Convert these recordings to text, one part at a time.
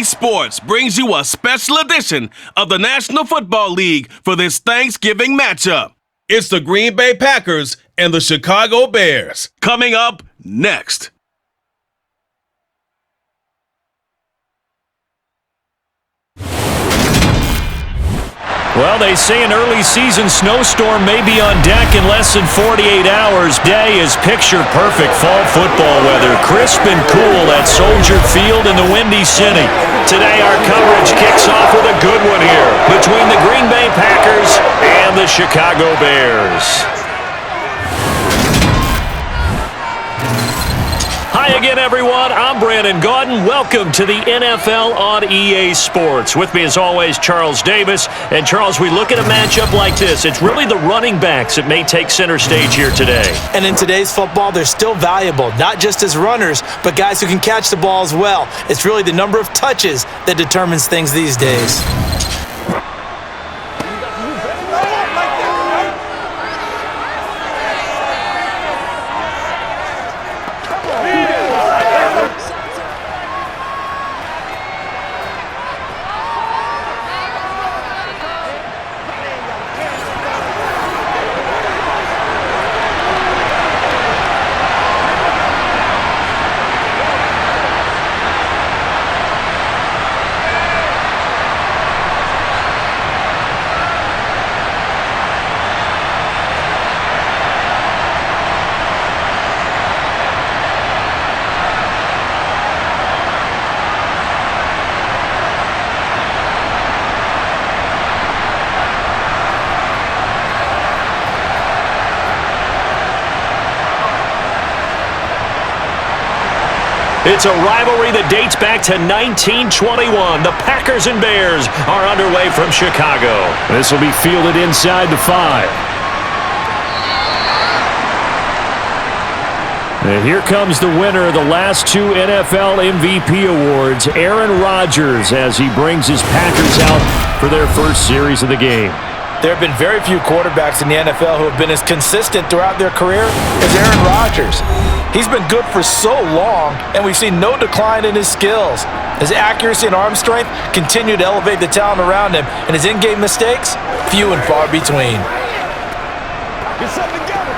EA Sports brings you a special edition of the National Football League for this Thanksgiving matchup. It's the Green Bay Packers and the Chicago Bears. Coming up next. Well, they say an early season snowstorm may be on deck in less than 48 hours. Day is picture-perfect fall football weather, crisp and cool at Soldier Field in the Windy City. Today, our coverage kicks off with a good one here between the Green Bay Packers and the Chicago Bears. Hi again, everyone. I'm Brandon Gaudin. Welcome to the NFL on EA Sports. With me, as always, Charles Davis. And, Charles, we look at a matchup like this. It's really the running backs that may take center stage here today. And in today's football, they're still valuable, not just as runners, but guys who can catch the ball as well. It's really the number of touches that determines things these days. It's a rivalry that dates back to 1921. The Packers and Bears are underway from Chicago. This will be fielded inside the 5. And here comes the winner of the last 2 NFL MVP awards, Aaron Rodgers, as he brings his Packers out for their first series of the game. There have been very few quarterbacks in the NFL who have been as consistent throughout their career as Aaron Rodgers. He's been good for so long, and we've seen no decline in his skills. His accuracy and arm strength continue to elevate the talent around him, and his in-game mistakes, few and far between. Get something together.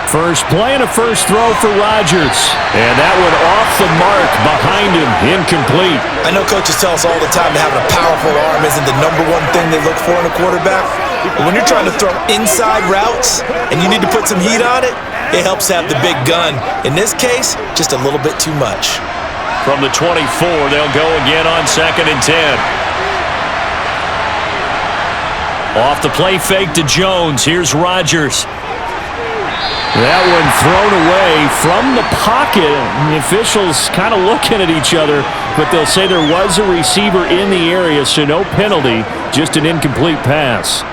First play and a first throw for Rodgers. And that one off the mark behind him, incomplete. I know coaches tell us all the time that having a powerful arm isn't the number one thing they look for in a quarterback. But when you're trying to throw inside routes and you need to put some heat on it, it helps have the big gun. In this case, just a little bit too much. From the 24, they'll go again on 2nd and 10. Off the play fake to Jones. Here's Rodgers. That one thrown away from the pocket. The officials kind of looking at each other, but they'll say there was a receiver in the area, so no penalty, just an incomplete pass.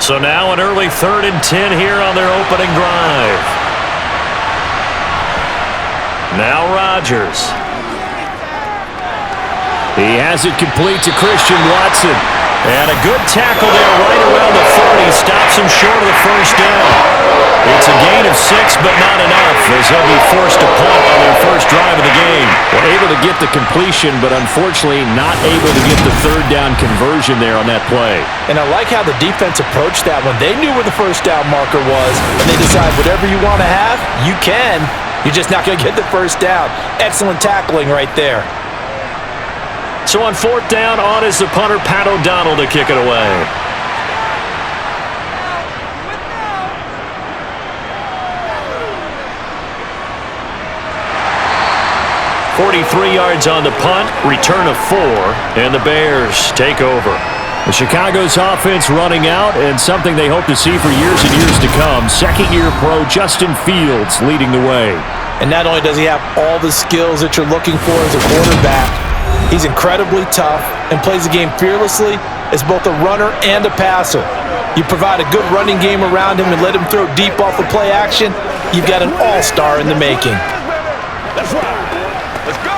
So now an early 3rd and 10 here on their opening drive. Now Rodgers. He has it complete to Christian Watson. And a good tackle there right around the 40. Stops him short of the first down. It's a gain of 6, but not enough, as they'll be forced to punt on their first drive of the game. They're able to get the completion, but unfortunately not able to get the 3rd down conversion there on that play. And I like how the defense approached that one. They knew where the first down marker was, and they decide whatever you want to have, you can. You're just not going to get the first down. Excellent tackling right there. So on 4th down, on is the punter, Pat O'Donnell, to kick it away. .43 yards on the punt, return of 4, and the Bears take over. The Chicago's offense running out, and something they hope to see for years and years to come. Second-year pro Justin Fields leading the way. And not only does he have all the skills that you're looking for as a quarterback, he's incredibly tough and plays the game fearlessly as both a runner and a passer. You provide a good running game around him and let him throw deep off of play action, you've got an all-star in the making. That's right. Let's go.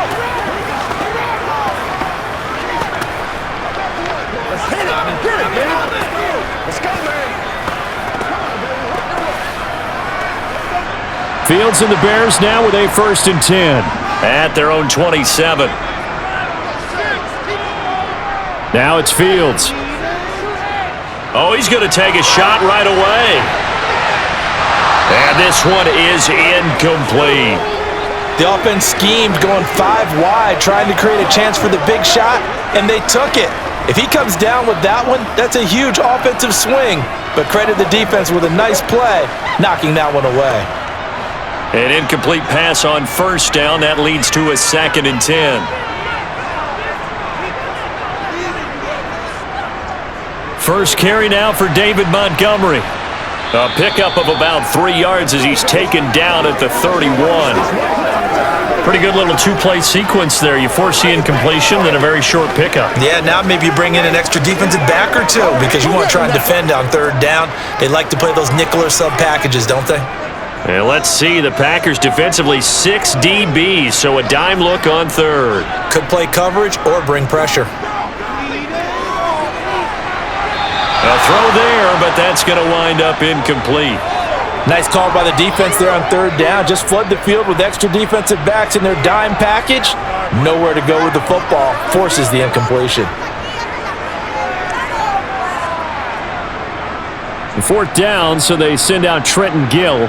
Let's hit it. Get it, man. Let's go, man. Fields and the Bears now with a 1st and 10 at their own 27. Now it's Fields. Oh, he's going to take a shot right away. And this one is incomplete. The offense schemed going 5 wide, trying to create a chance for the big shot, and they took it. If he comes down with that one, that's a huge offensive swing. But credit the defense with a nice play, knocking that one away. An incomplete pass on 1st down. That leads to a 2nd and 10. First carry now for David Montgomery. A pickup of about 3 yards as he's taken down at the 31. Pretty good little 2-play sequence there. You force the incompletion, then a very short pickup. Yeah, now maybe you bring in an extra defensive back or two because you want to try and defend on 3rd down. They like to play those nickel or sub packages, don't they? And let's see, the Packers defensively 6 DBs, so a dime look on 3rd. Could play coverage or bring pressure. A throw there, but that's going to wind up incomplete. Nice call by the defense there on 3rd down. Just flood the field with extra defensive backs in their dime package. Nowhere to go with the football. Forces the incompletion. 4th down, so they send out Trenton Gill.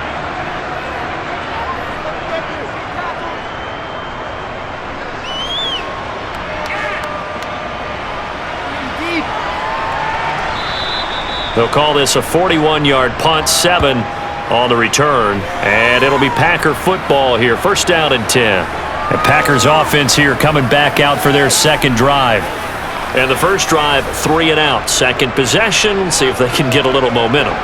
They'll call this a 41-yard punt, 7 on the return, and it'll be Packer football here. 1st down and 10. The Packers offense here coming back out for their 2nd drive. And the 1st drive, 3 and out. 2nd possession, see if they can get a little momentum.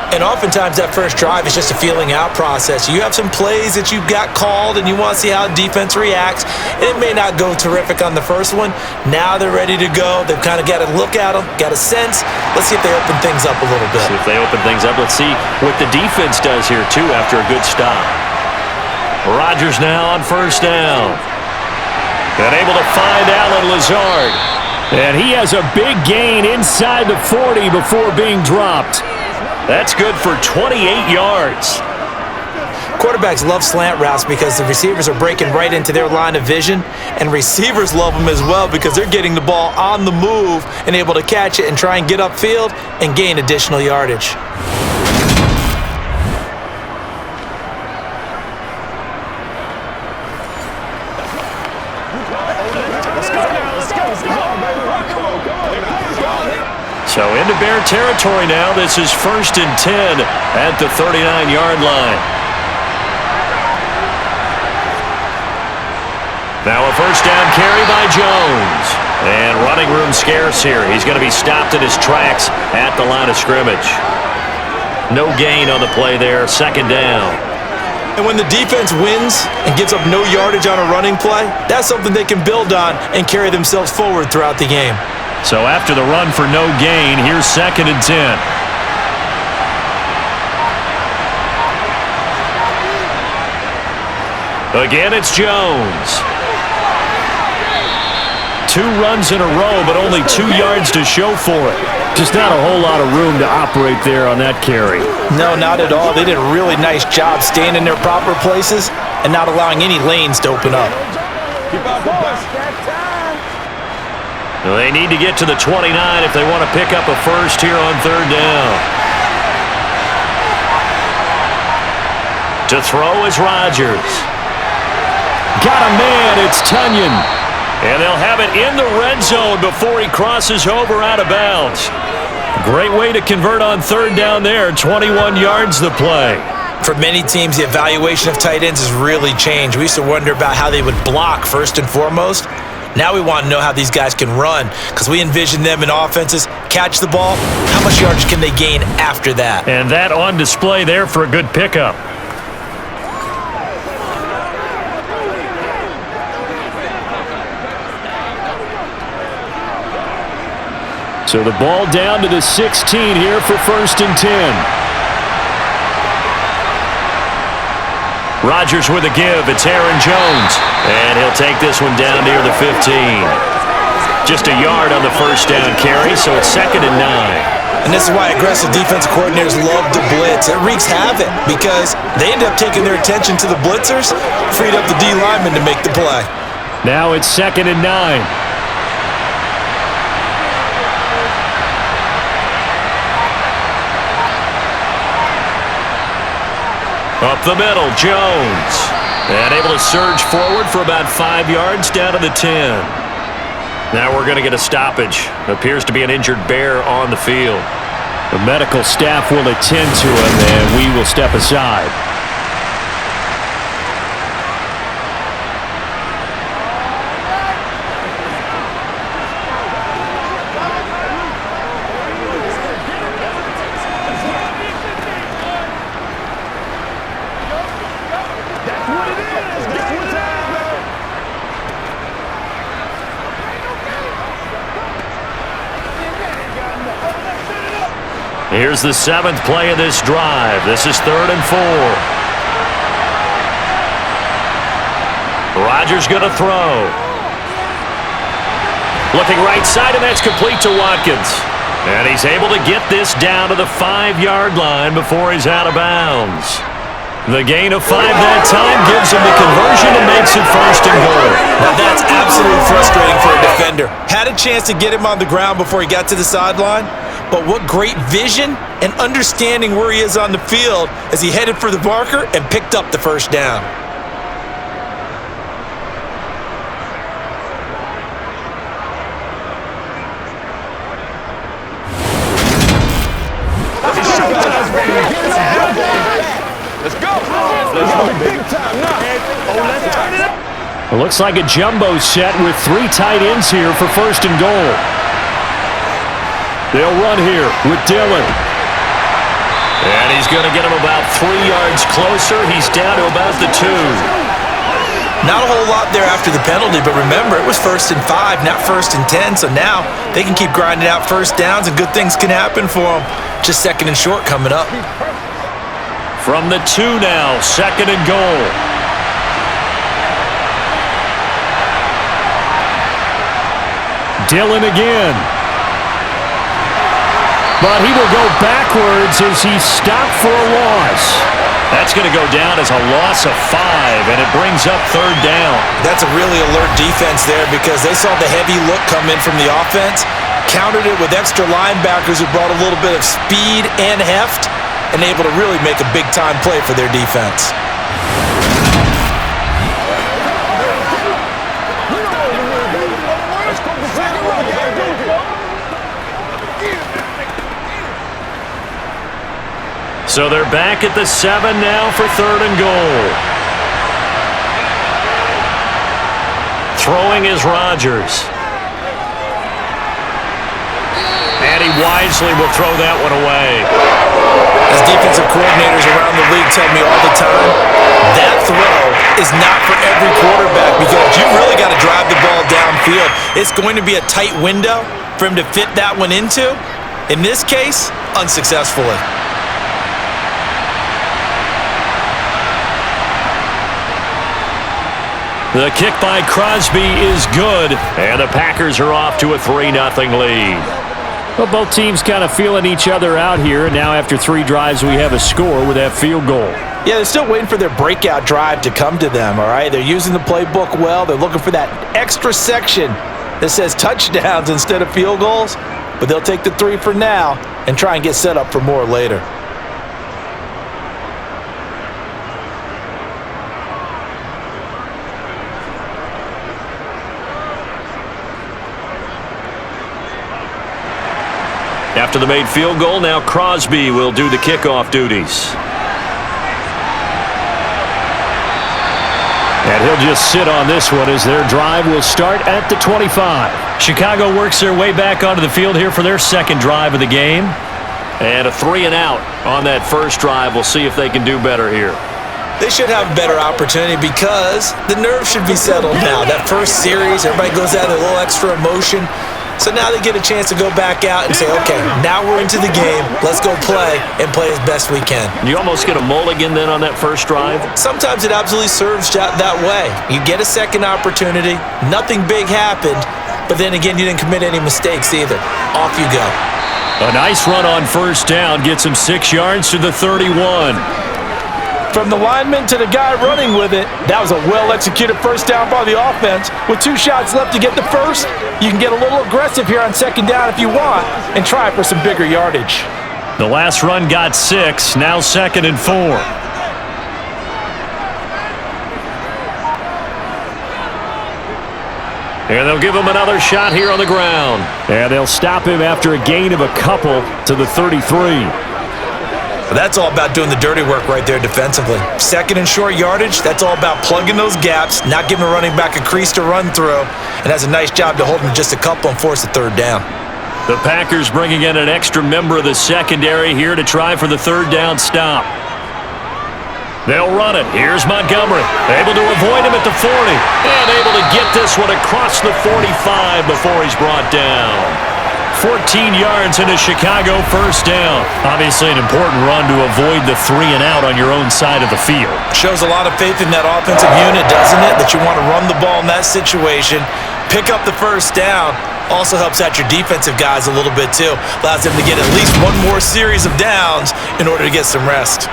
And oftentimes that 1st drive is just a feeling out process. You have some plays that you've got called and you want to see how defense reacts. It may not go terrific on the 1st one. Now they're ready to go. They've kind of got to look at them, got a sense. Let's see if they open things up a little bit. See if they open things up. Let's see what the defense does here, too, after a good stop. Rodgers now on 1st down. And able to find Allen Lazard. And he has a big gain inside the 40 before being dropped. That's good for 28 yards. Quarterbacks love slant routes because the receivers are breaking right into their line of vision, and receivers love them as well because they're getting the ball on the move and able to catch it and try and get upfield and gain additional yardage. So into Bear territory now. This is 1st and 10 at the 39-yard line. Now a 1st down carry by Jones. And running room scarce here. He's going to be stopped in his tracks at the line of scrimmage. No gain on the play there. 2nd down. And when the defense wins and gives up no yardage on a running play, that's something they can build on and carry themselves forward throughout the game. So after the run for no gain, here's 2nd and 10. Again, it's Jones. 2 runs in a row, but only 2 yards to show for it. Just not a whole lot of room to operate there on that carry. No, not at all. They did a really nice job staying in their proper places and not allowing any lanes to open up. Keep out the bus. They need to get to the 29 if they want to pick up a 1st here on 3rd down. To throw is Rodgers. Got a man, it's Tunyon. And they'll have it in the red zone before he crosses over out of bounds. Great way to convert on 3rd down there. 21 yards the play. For many teams, the evaluation of tight ends has really changed. We used to wonder about how they would block first and foremost. Now we want to know how these guys can run because we envision them in offenses, catch the ball, how much yardage can they gain after that? And that on display there for a good pickup. So the ball down to the 16 here for 1st and 10. Rodgers with a give. It's Aaron Jones. And he'll take this one down near the 15. Just a yard on the first down carry, so it's 2nd and 9. And this is why aggressive defensive coordinators love to blitz. It wreaks havoc because they end up taking their attention to the blitzers, freed up the D lineman to make the play. Now it's 2nd and 9. Up the middle, Jones. And able to surge forward for about 5 yards down to the 10. Now we're going to get a stoppage. Appears to be an injured Bear on the field. The medical staff will attend to him, and we will step aside. Here's the 7th play of this drive. This is 3rd and 4. Rodgers going to throw. Looking right side, and that's complete to Watkins. And he's able to get this down to the 5-yard line before he's out of bounds. The gain of 5 that time gives him the conversion and makes it 1st and goal. Now that's absolutely frustrating for a defender. Had a chance to get him on the ground before he got to the sideline, but what great vision and understanding where he is on the field as he headed for the marker and picked up the first down. Let's go. Let's go big time now. Oh, let's turn it up. It looks like a jumbo set with 3 tight ends here for 1st and goal. They'll run here with Dillon. And he's going to get him about 3 yards closer. He's down to about the 2. Not a whole lot there after the penalty, but remember, it was 1st and 5, not 1st and 10, so now they can keep grinding out first downs and good things can happen for them. Just 2nd and short coming up. From the 2 now, 2nd and goal. Dillon again. But he will go backwards as he's stopped for a loss. That's going to go down as a loss of 5, and it brings up 3rd down. That's a really alert defense there because they saw the heavy look come in from the offense, countered it with extra linebackers who brought a little bit of speed and heft, and able to really make a big-time play for their defense. So they're back at the 7 now for 3rd and goal. Throwing is Rodgers. And he wisely will throw that one away. As defensive coordinators around the league tell me all the time, that throw is not for every quarterback because you really got to drive the ball downfield. It's going to be a tight window for him to fit that one into. In this case, unsuccessfully. The kick by Crosby is good, and the Packers are off to a 3-0 lead. Well, both teams kind of feeling each other out here, and now after 3 drives we have a score with that field goal. Yeah, they're still waiting for their breakout drive to come to them, all right? They're using the playbook well. They're looking for that extra section that says touchdowns instead of field goals, but they'll take the 3 for now and try and get set up for more later. After the made field goal, now Crosby will do the kickoff duties. And he'll just sit on this one as their drive will start at the 25. Chicago works their way back onto the field here for their 2nd drive of the game. And a 3-and-out on that first drive. We'll see if they can do better here. They should have a better opportunity because the nerves should be settled now. That first series, everybody goes out with a little extra emotion. So now they get a chance to go back out and say, okay, now we're into the game. Let's go play and play as best we can. You almost get a mulligan then on that first drive? Sometimes it absolutely serves that way. You get a second opportunity. Nothing big happened. But then again, you didn't commit any mistakes either. Off you go. A nice run on first down gets him 6 yards to the 31. From the lineman to the guy running with it, that was a well-executed first down by the offense. With 2 shots left to get the first, you can get a little aggressive here on second down if you want and try for some bigger yardage. The last run got 6, now 2nd and 4. And they'll give him another shot here on the ground. And they'll stop him after a gain of a couple to the 33. Well, that's all about doing the dirty work right there defensively. Second and short yardage, that's all about plugging those gaps, not giving a running back a crease to run through, and has a nice job to hold him just a couple and force a third down. The Packers bringing in an extra member of the secondary here to try for the third down stop. They'll run it. Here's Montgomery. Able to avoid him at the 40. And able to get this one across the 45 before he's brought down. 14 yards and a Chicago first down. Obviously an important run to avoid the 3 and out on your own side of the field. Shows a lot of faith in that offensive unit, doesn't it? That you want to run the ball in that situation. Pick up the first down. Also helps out your defensive guys a little bit too. Allows them to get at least one more series of downs in order to get some rest.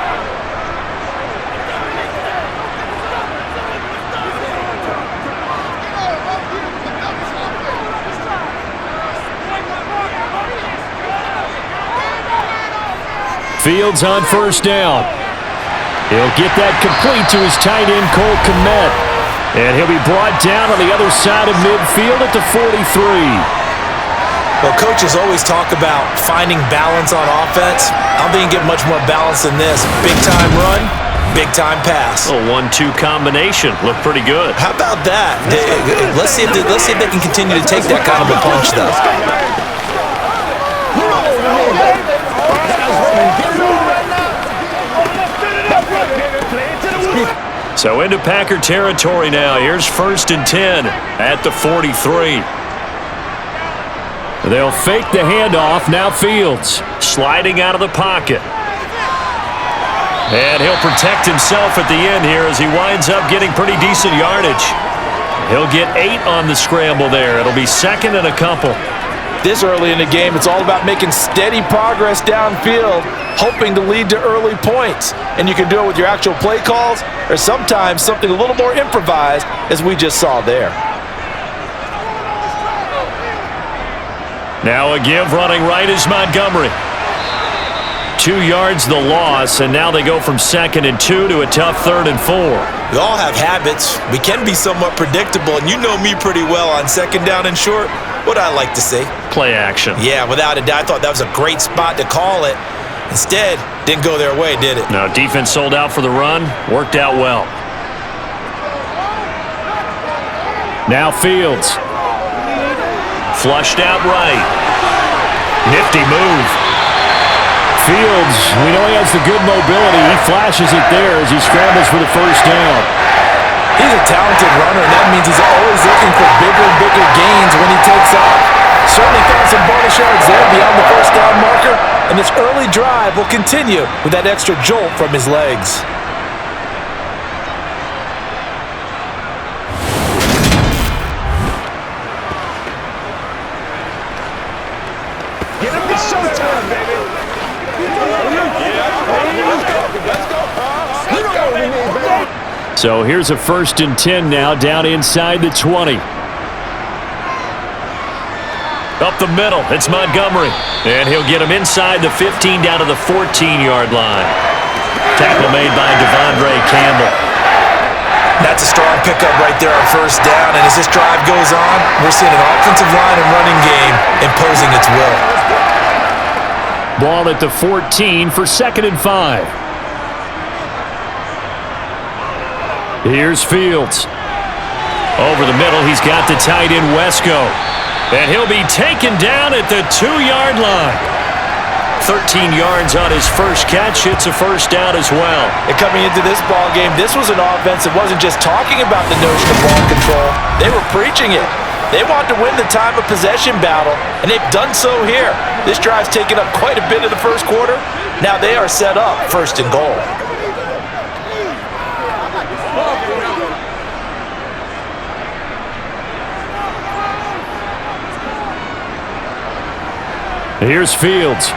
Fields on first down. He'll get that complete to his tight end, Cole Kmet. And he'll be brought down on the other side of midfield at the 43. Well, coaches always talk about finding balance on offense. I don't think you get much more balance than this. Big-time run, big-time pass. A 1-2 combination. Looked pretty good. How about that? Let's see if they can continue to take that kind of a punch, though. So into Packer territory now. Here's 1st and 10 at the 43. They'll fake the handoff. Now Fields sliding out of the pocket. And he'll protect himself at the end here as he winds up getting pretty decent yardage. He'll get 8 on the scramble there. It'll be 2nd and a couple. This early in the game, it's all about making steady progress downfield, hoping to lead to early points. And you can do it with your actual play calls or sometimes something a little more improvised, as we just saw there. Now a give running right is Montgomery. 2 yards the loss, and now they go from 2nd and 2 to a tough 3rd and 4. We all have habits. We can be somewhat predictable, and you know me pretty well on second down and short. What I like to see. Play action. Yeah, without a doubt. I thought that was a great spot to call it. Instead, didn't go their way, did it? No, defense sold out for the run. Worked out well. Now Fields. Flushed out right. Nifty move. Fields, we know he has the good mobility. He flashes it there as he scrambles for the first down. He's a talented runner, and that means he's always looking for bigger and bigger gains when he takes off. Certainly found some bonus yards there beyond the first down marker, and this early drive will continue with that extra jolt from his legs. Get him to showtime, baby. Let's go. So here's a 1st and 10 now down inside the 20. Up the middle, it's Montgomery. And he'll get him inside the 15 down to the 14-yard line. Tackle made by Devondre Campbell. That's a strong pickup right there on first down, and as this drive goes on, we're seeing an offensive line and running game imposing its will. Ball at the 14 for 2nd and 5. Here's Fields. Over the middle, he's got the tight end Wesco. And he'll be taken down at the 2-yard line. 13 yards on his first catch. It's a first down as well. And coming into this ball game, this was an offense that wasn't just talking about the notion of ball control. They were preaching it. They want to win the time of possession battle, and they've done so here. This drive's taken up quite a bit of the first quarter. Now they are set up 1st and goal. Here's Fields.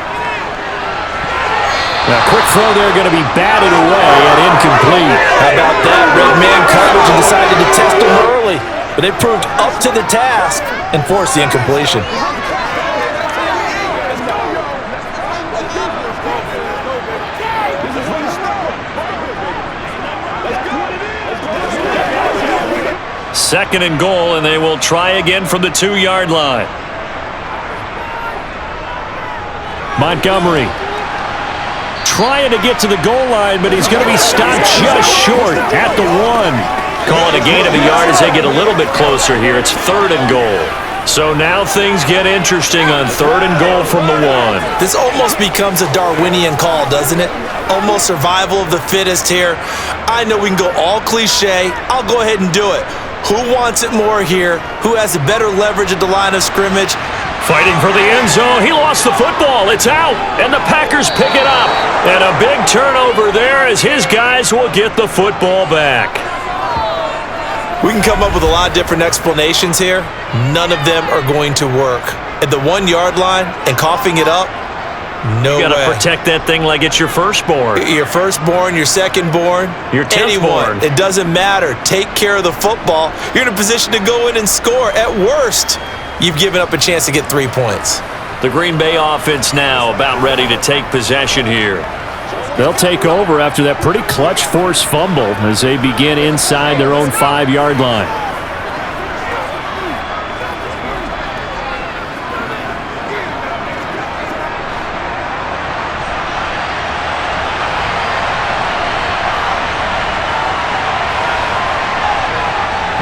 Now, quick throw there, going to be batted away and incomplete. How about that? Red man coverage and decided to test him early, but they proved up to the task and forced the incompletion. Second and goal, and they will try again from the 2-yard line. Montgomery trying to get to the goal line, but he's going to be stopped just short at the 1. Call it a gain of a yard as they get a little bit closer here. It's 3rd and goal. So now things get interesting on 3rd and goal from the 1. This almost becomes a Darwinian call, doesn't it? Almost survival of the fittest here. I know we can go all cliche. I'll go ahead and do it. Who wants it more here? Who has a better leverage at the line of scrimmage? Fighting for the end zone. He lost the football. It's out, and the Packers pick it up. And a big turnover there as his guys will get the football back. We can come up with a lot of different explanations here. None of them are going to work. At the 1-yard line and coughing it up, no way. You got to protect that thing like it's your firstborn. Your firstborn, your secondborn, your 10th anyone. born. It doesn't matter. Take care of the football. You're in a position to go in and score. At worst, you've given up a chance to get 3 points. The Green Bay offense now about ready to take possession here. They'll take over after that pretty clutch forced fumble as they begin inside their own 5-yard line.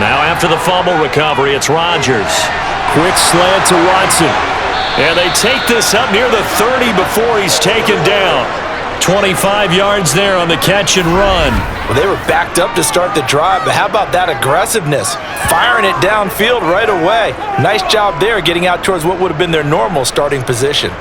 Now after the fumble recovery, it's Rodgers. Quick slant to Watson. And they take this up near the 30 before he's taken down. 25 yards there on the catch and run. Well, they were backed up to start the drive, but how about that aggressiveness? Firing it downfield right away. Nice job there getting out towards what would have been their normal starting position.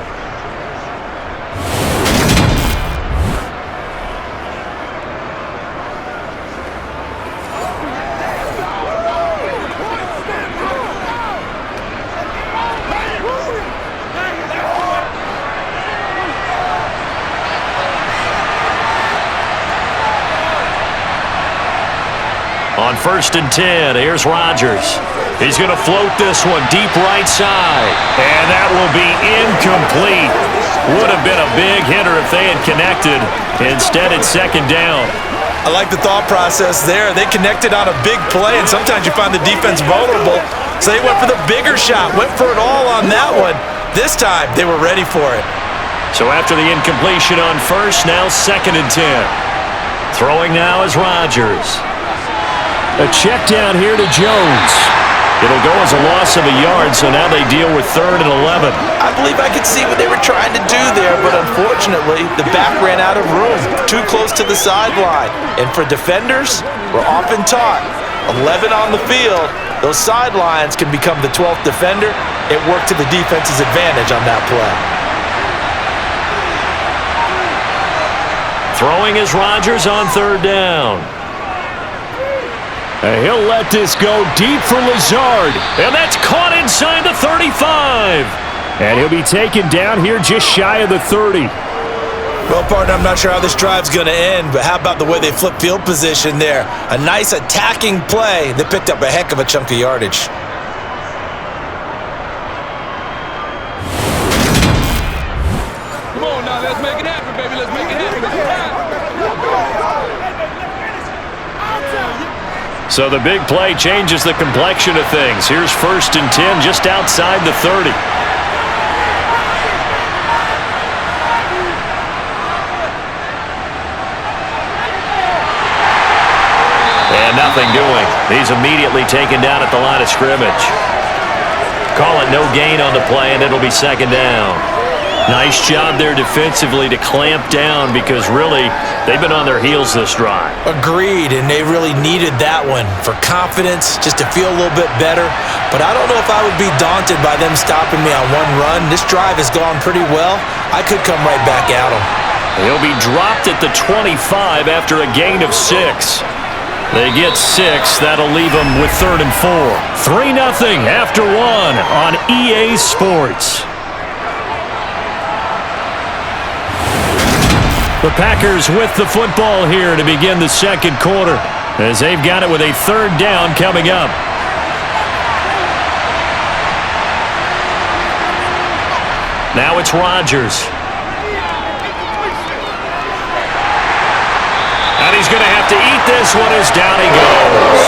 On 1st and 10, here's Rodgers. He's going to float this one deep right side. And that will be incomplete. Would have been a big hitter if they had connected. Instead, it's 2nd down. I like the thought process there. They connected on a big play, and sometimes you find the defense vulnerable. So they went for the bigger shot, went for it all on that one. This time, they were ready for it. So after the incompletion on 1st, now 2nd and 10. Throwing now is Rodgers. A check down here to Jones. It'll go as a loss of a yard, so now they deal with 3rd and 11. I believe I could see what they were trying to do there, but unfortunately, the back ran out of room, too close to the sideline. And for defenders, we're often taught, 11 on the field, those sidelines can become the 12th defender. It worked to the defense's advantage on that play. Throwing is Rodgers on 3rd down. And he'll let this go deep for Lazard. And that's caught inside the 35. And he'll be taken down here just shy of the 30. Well, partner, I'm not sure how this drive's going to end, but how about the way they flip field position there? A nice attacking play that picked up a heck of a chunk of yardage. Come on now, let's make it happen, baby. Let's make it happen. So the big play changes the complexion of things. Here's 1st and 10 just outside the 30. And nothing doing. He's immediately taken down at the line of scrimmage. Call it no gain on the play, and it'll be 2nd down. Nice job there defensively to clamp down because really they've been on their heels this drive. Agreed, and they really needed that one for confidence, just to feel a little bit better. but I don't know if I would be daunted by them stopping me on one run. This drive has gone pretty well. I could come right back at them. He'll be dropped at the 25 after a gain of 6. They get 6. That'll leave them with 3rd and 4. 3-0 after 1 on EA Sports. The Packers with the football here to begin the second quarter, as they've got it with a 3rd down coming up. Now it's Rodgers. And he's going to have to eat this one as down he goes.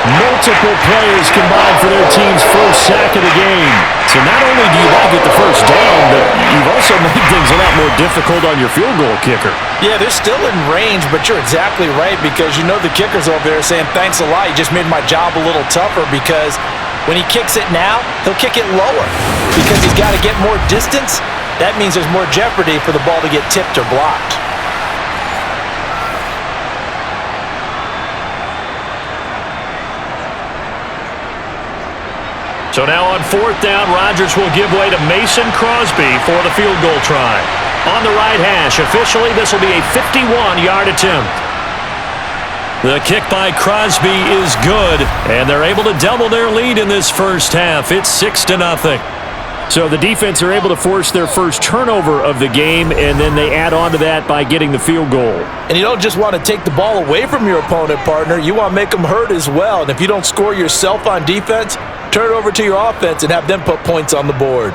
Multiple players combined for their team's first sack of the game. So not only do you not get the first down, but you've also made things a lot more difficult on your field goal kicker. Yeah, they're still in range, but you're exactly right, because you know the kicker's over there saying, thanks a lot, you just made my job a little tougher, because when he kicks it now, he'll kick it lower because he's got to get more distance. That means there's more jeopardy for the ball to get tipped or blocked. So now on 4th down, Rodgers will give way to Mason Crosby for the field goal try. On the right hash, officially this will be a 51-yard attempt. The kick by Crosby is good, and they're able to double their lead in this first half. It's 6-0. So the defense are able to force their first turnover of the game, and then they add on to that by getting the field goal. And you don't just want to take the ball away from your opponent, partner. You want to make them hurt as well. And if you don't score yourself on defense, turn it over to your offense and have them put points on the board.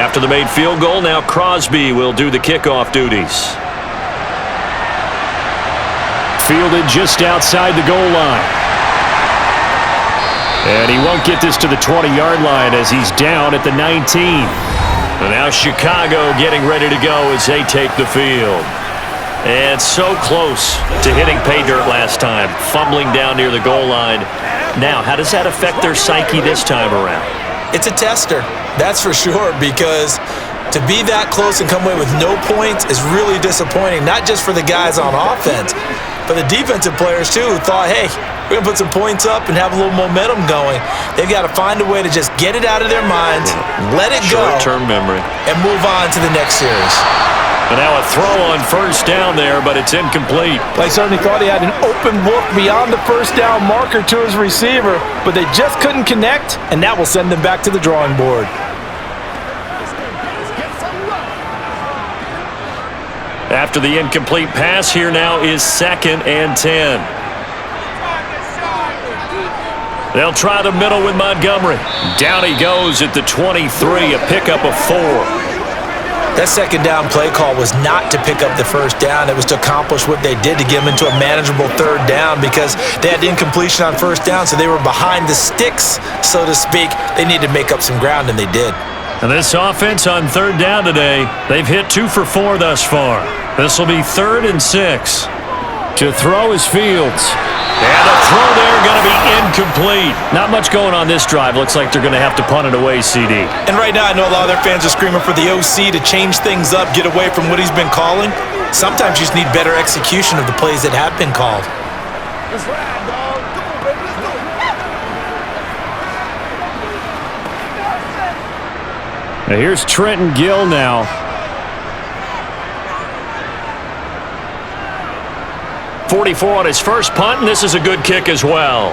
After the made field goal, now Crosby will do the kickoff duties. Fielded just outside the goal line. And he won't get this to the 20-yard line as he's down at the 19. And now Chicago getting ready to go as they take the field. And so close to hitting pay dirt last time, fumbling down near the goal line. Now, how does that affect their psyche this time around? It's a tester, that's for sure, because to be that close and come away with no points is really disappointing, not just for the guys on offense, but the defensive players too, who thought, hey, we're going to put some points up and have a little momentum going. They've got to find a way to just get it out of their minds, let it go, short-term memory, and move on to the next series. But now a throw on first down there, but it's incomplete. They certainly thought he had an open look beyond the first down marker to his receiver, but they just couldn't connect, and that will send them back to the drawing board. After the incomplete pass, here now is 2nd and 10. They'll try the middle with Montgomery. Down he goes at the 23, a pickup of 4. That second down play call was not to pick up the first down. It was to accomplish what they did, to get them into a manageable 3rd down, because they had incompletion on first down, so they were behind the sticks, so to speak. They needed to make up some ground, and they did. And this offense on 3rd down today, they've hit 2 for 4 thus far. This will be 3rd and 6. To throw is Fields. And the throw there going to be incomplete. Not much going on this drive. Looks like they're going to have to punt it away, CD. And right now I know a lot of their fans are screaming for the OC to change things up, get away from what he's been calling. Sometimes you just need better execution of the plays that have been called. Let's ride, dog. Come on, baby. Let's go. Now here's Trenton Gill now. 44 on his first punt, and this is a good kick as well.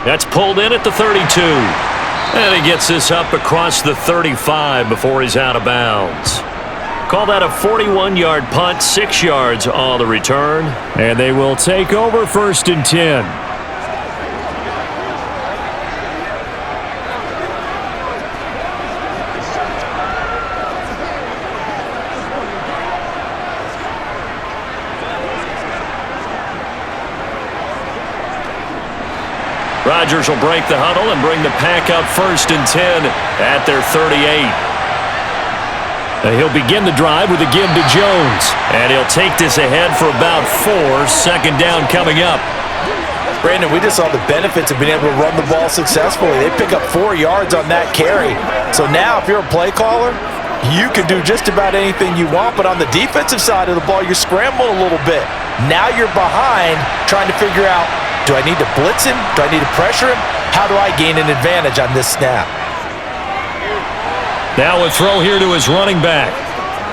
That's pulled in at the 32. And he gets this up across the 35 before he's out of bounds. Call that a 41-yard punt, 6 yards on the return. And they will take over 1st and 10. Rodgers will break the huddle and bring the pack up 1st and 10 at their 38. He'll begin the drive with a give to Jones. And he'll take this ahead for about 4. Second down coming up. Brandon, we just saw the benefits of being able to run the ball successfully. They pick up 4 yards on that carry. So now if you're a play caller, you can do just about anything you want. But on the defensive side of the ball, you're scrambling a little bit. Now you're behind trying to figure out, do I need to blitz him? Do I need to pressure him? How do I gain an advantage on this snap? Now a throw here to his running back.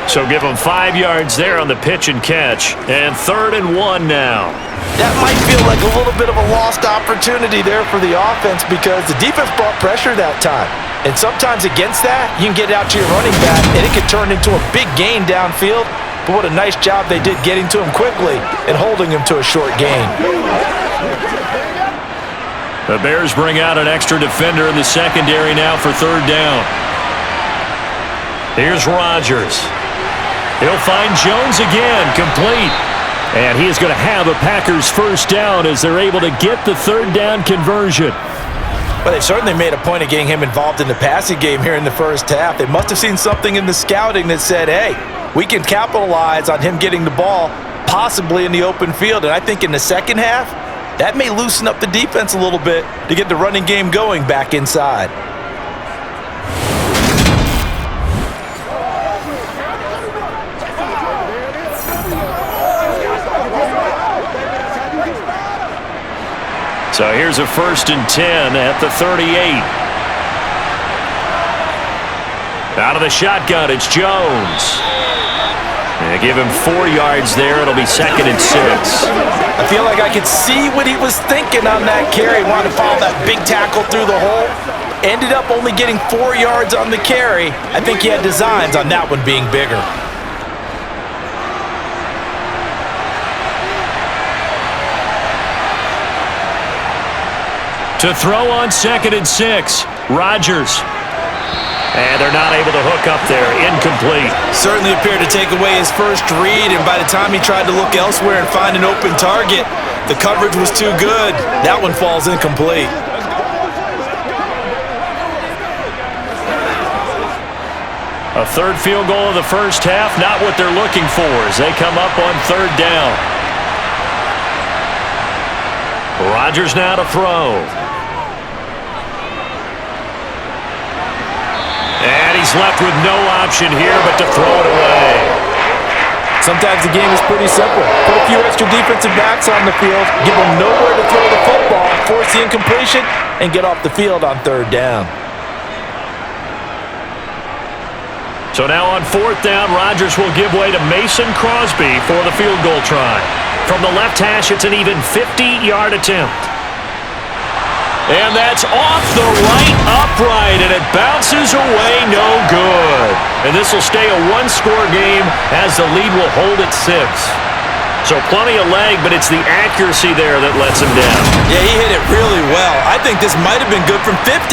So give him 5 yards there on the pitch and catch. And 3rd and 1 now. That might feel like a little bit of a lost opportunity there for the offense because the defense brought pressure that time. And sometimes against that, you can get out to your running back, and it could turn into a big gain downfield. But what a nice job they did getting to him quickly and holding him to a short gain. The Bears bring out an extra defender in the secondary now for 3rd down. Here's Rodgers. He'll find Jones again, complete. And he is going to have a Packers first down as they're able to get the 3rd down conversion. Well, they've certainly made a point of getting him involved in the passing game here in the first half. They must have seen something in the scouting that said, hey, we can capitalize on him getting the ball possibly in the open field. And I think in the second half, that may loosen up the defense a little bit to get the running game going back inside. So here's a 1st and 10 at the 38. Out of the shotgun, it's Jones. They give him 4 yards there. It'll be 2nd and 6. I feel like I could see what he was thinking on that carry. Wanted to follow that big tackle through the hole. Ended up only getting 4 yards on the carry. I think he had designs on that one being bigger. To throw on 2nd and 6, Rodgers. And they're not able to hook up there. Incomplete. Certainly appeared to take away his first read, and by the time he tried to look elsewhere and find an open target, the coverage was too good. That one falls incomplete. A 3rd field goal of the first half, not what they're looking for as they come up on 3rd down. Rodgers now to throw. And he's left with no option here but to throw it away. Sometimes the game is pretty simple. Put a few extra defensive backs on the field, give them nowhere to throw the football, force the incompletion, and get off the field on 3rd down. So now on 4th down, Rodgers will give way to Mason Crosby for the field goal try. From the left hash, it's an even 50-yard attempt. And that's off the right upright, and it bounces away no good. And this will stay a 1-score game as the lead will hold at 6. So plenty of leg, but it's the accuracy there that lets him down. Yeah, he hit it really well. I think this might have been good from 55,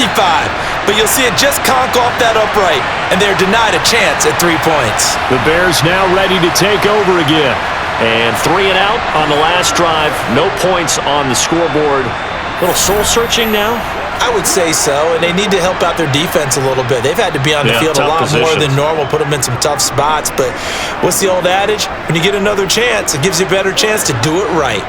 but you'll see it just conk off that upright, and they're denied a chance at 3 points. The Bears now ready to take over again. And 3 and out on the last drive. No points on the scoreboard. A little soul-searching now? I would say so, and they need to help out their defense a little bit. They've had to be on the field a lot more than normal, put them in some tough spots. But what's the old adage? When you get another chance, it gives you a better chance to do it right.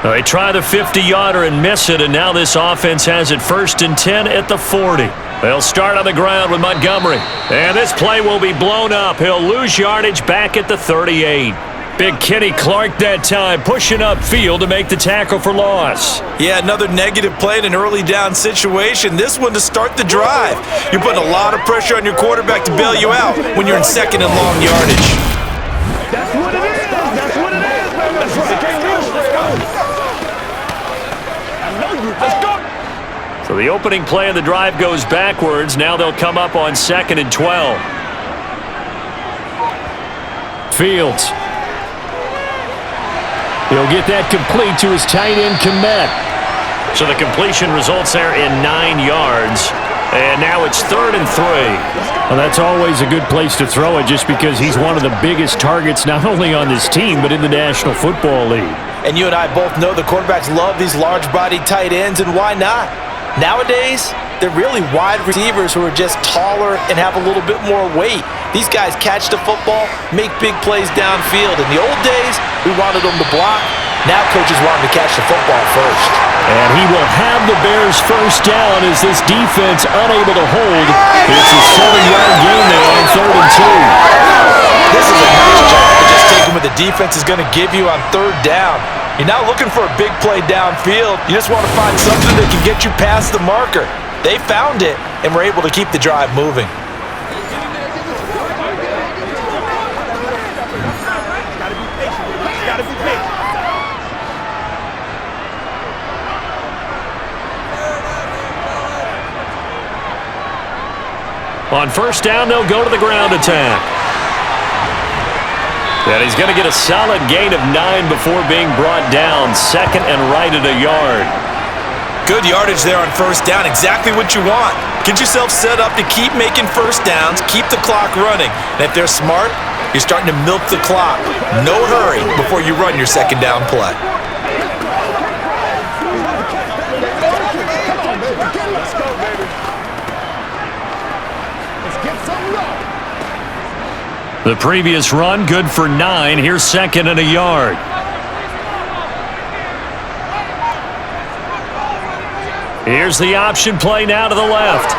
Well, they try the 50-yarder and miss it, and now this offense has it 1st and 10 at the 40. They'll start on the ground with Montgomery. And this play will be blown up. He'll lose yardage back at the 38. Big Kenny Clark that time, pushing upfield to make the tackle for loss. Yeah, another negative play in an early down situation. This one to start the drive. You're putting a lot of pressure on your quarterback to bail you out when you're in 2nd and long yardage. That's what it is. That's what it is, baby. That's right. Let's go. So the opening play of the drive goes backwards. Now they'll come up on 2nd and 12. Fields. He'll get that complete to his tight end, Kmet. So the completion results there in 9 yards. And now it's 3rd and 3. Well, that's always a good place to throw it just because he's one of the biggest targets not only on this team but in the National Football League. And you and I both know the quarterbacks love these large-bodied tight ends, and why not? Nowadays, they're really wide receivers who are just taller and have a little bit more weight. These guys catch the football, make big plays downfield. In the old days, we wanted them to block. Now coaches want them to catch the football first. And he will have the Bears first down as this defense unable to hold. It's a 7-yard gain there on 3rd and 2. This is a nice job of just taking what the defense is going to give you on 3rd down. You're not looking for a big play downfield. You just want to find something that can get you past the marker. They found it and were able to keep the drive moving. On 1st down, they'll go to the ground attack. And he's going to get a solid gain of 9 before being brought down. 2nd and right at a yard. Good yardage there on 1st down. Exactly what you want. Get yourself set up to keep making 1st downs, keep the clock running. And if they're smart, you're starting to milk the clock. No hurry before you run your 2nd down play. The previous run, good for 9. Here's 2nd and a yard. Here's the option play now to the left.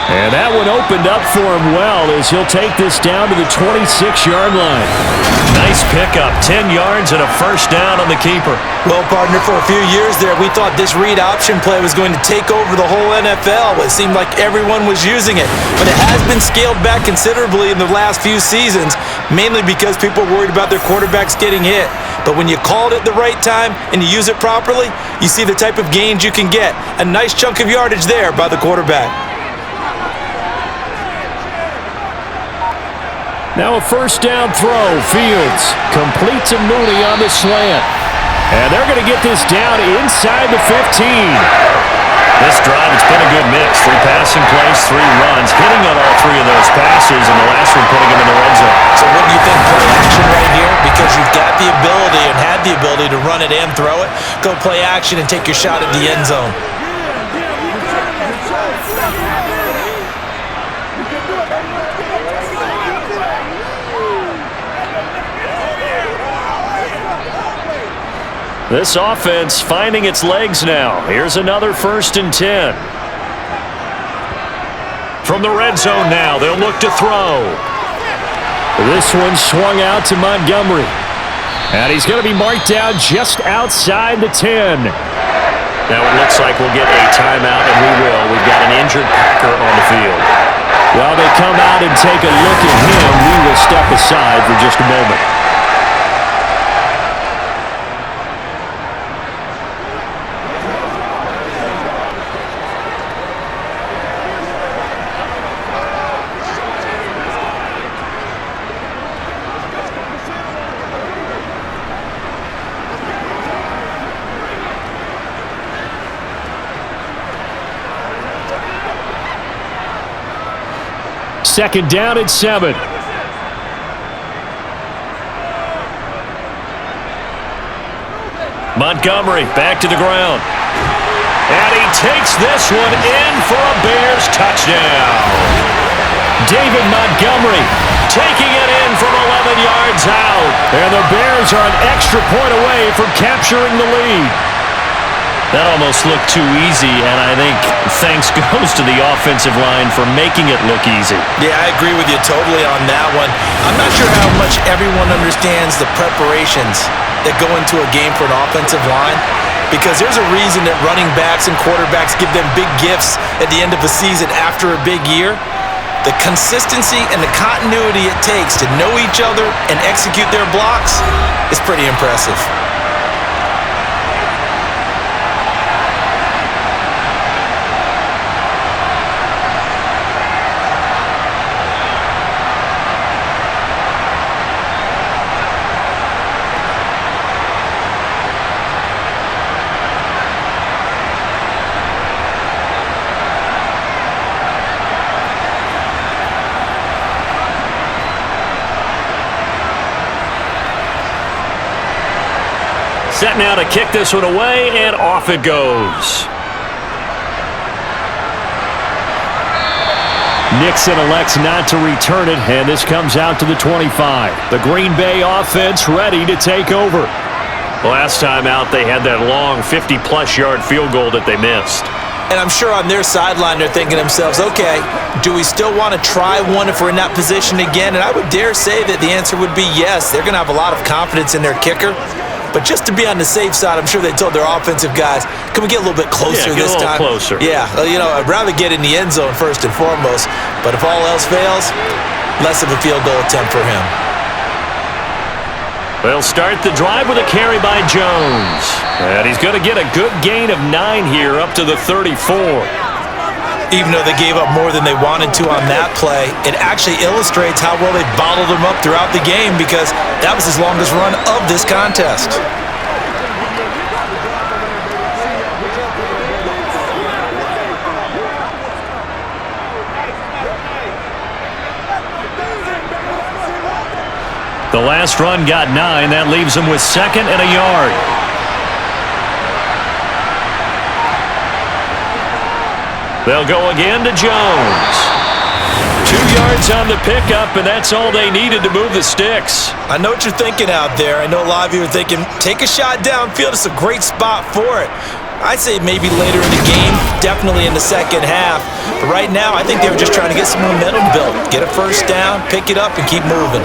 And that one opened up for him well as he'll take this down to the 26-yard line. Nice pickup, 10 yards and a 1st down on the keeper. Well, partner, for a few years there, we thought this read option play was going to take over the whole NFL. It seemed like everyone was using it. But it has been scaled back considerably in the last few seasons, mainly because people are worried about their quarterbacks getting hit. But when you call it at the right time and you use it properly, you see the type of gains you can get. A nice chunk of yardage there by the quarterback. Now a 1st down throw. Fields complete to Mooney on the slant. And they're going to get this down inside the 15. This drive, it's been a good mix. 3 passing plays, 3 runs. Hitting on all 3 of those passes, and the last one putting him in the red zone. So what do you think? Play action right here? Because you've got the ability and had the ability to run it and throw it. Go play action and take your shot at the end zone. This offense finding its legs now. Here's another 1st and 10. From the red zone now, they'll look to throw. This one swung out to Montgomery. And he's going to be marked down just outside the 10. Now it looks like we'll get a timeout, and we will. We've got an injured Packer on the field. While they come out and take a look at him, we will step aside for just a moment. Second down at 7. Montgomery back to the ground. And he takes this one in for a Bears touchdown. David Montgomery taking it in from 11 yards out. And the Bears are an extra point away from capturing the lead. That almost looked too easy, and I think thanks goes to the offensive line for making it look easy. Yeah, I agree with you totally on that one. I'm not sure how much everyone understands the preparations that go into a game for an offensive line, because there's a reason that running backs and quarterbacks give them big gifts at the end of a season after a big year. The consistency and the continuity it takes to know each other and execute their blocks is pretty impressive. Set now to kick this one away, and off it goes. Nixon elects not to return it, and this comes out to the 25. The Green Bay offense ready to take over. Last time out, they had that long 50-plus yard field goal that they missed. And I'm sure on their sideline they're thinking to themselves, okay, do we still want to try one if we're in that position again? And I would dare say that the answer would be yes. They're going to have a lot of confidence in their kicker. But just to be on the safe side, I'm sure they told their offensive guys, can we get a little bit closer this time? Closer. Yeah, I'd rather get in the end zone first and foremost. But if all else fails, less of a field goal attempt for him. They'll start the drive with a carry by Jones. And he's going to get a good gain of 9 here up to the 34. Even though they gave up more than they wanted to on that play, it actually illustrates how well they bottled them up throughout the game because that was his longest run of this contest. The last run got 9. That leaves him with 2nd and a yard. They'll go again to Jones. 2 yards on the pickup, and that's all they needed to move the sticks. I know what you're thinking out there. I know a lot of you are thinking, take a shot downfield. It's a great spot for it. I'd say maybe later in the game, definitely in the second half. But right now, I think they were just trying to get some momentum built. Get a first down, pick it up, and keep moving.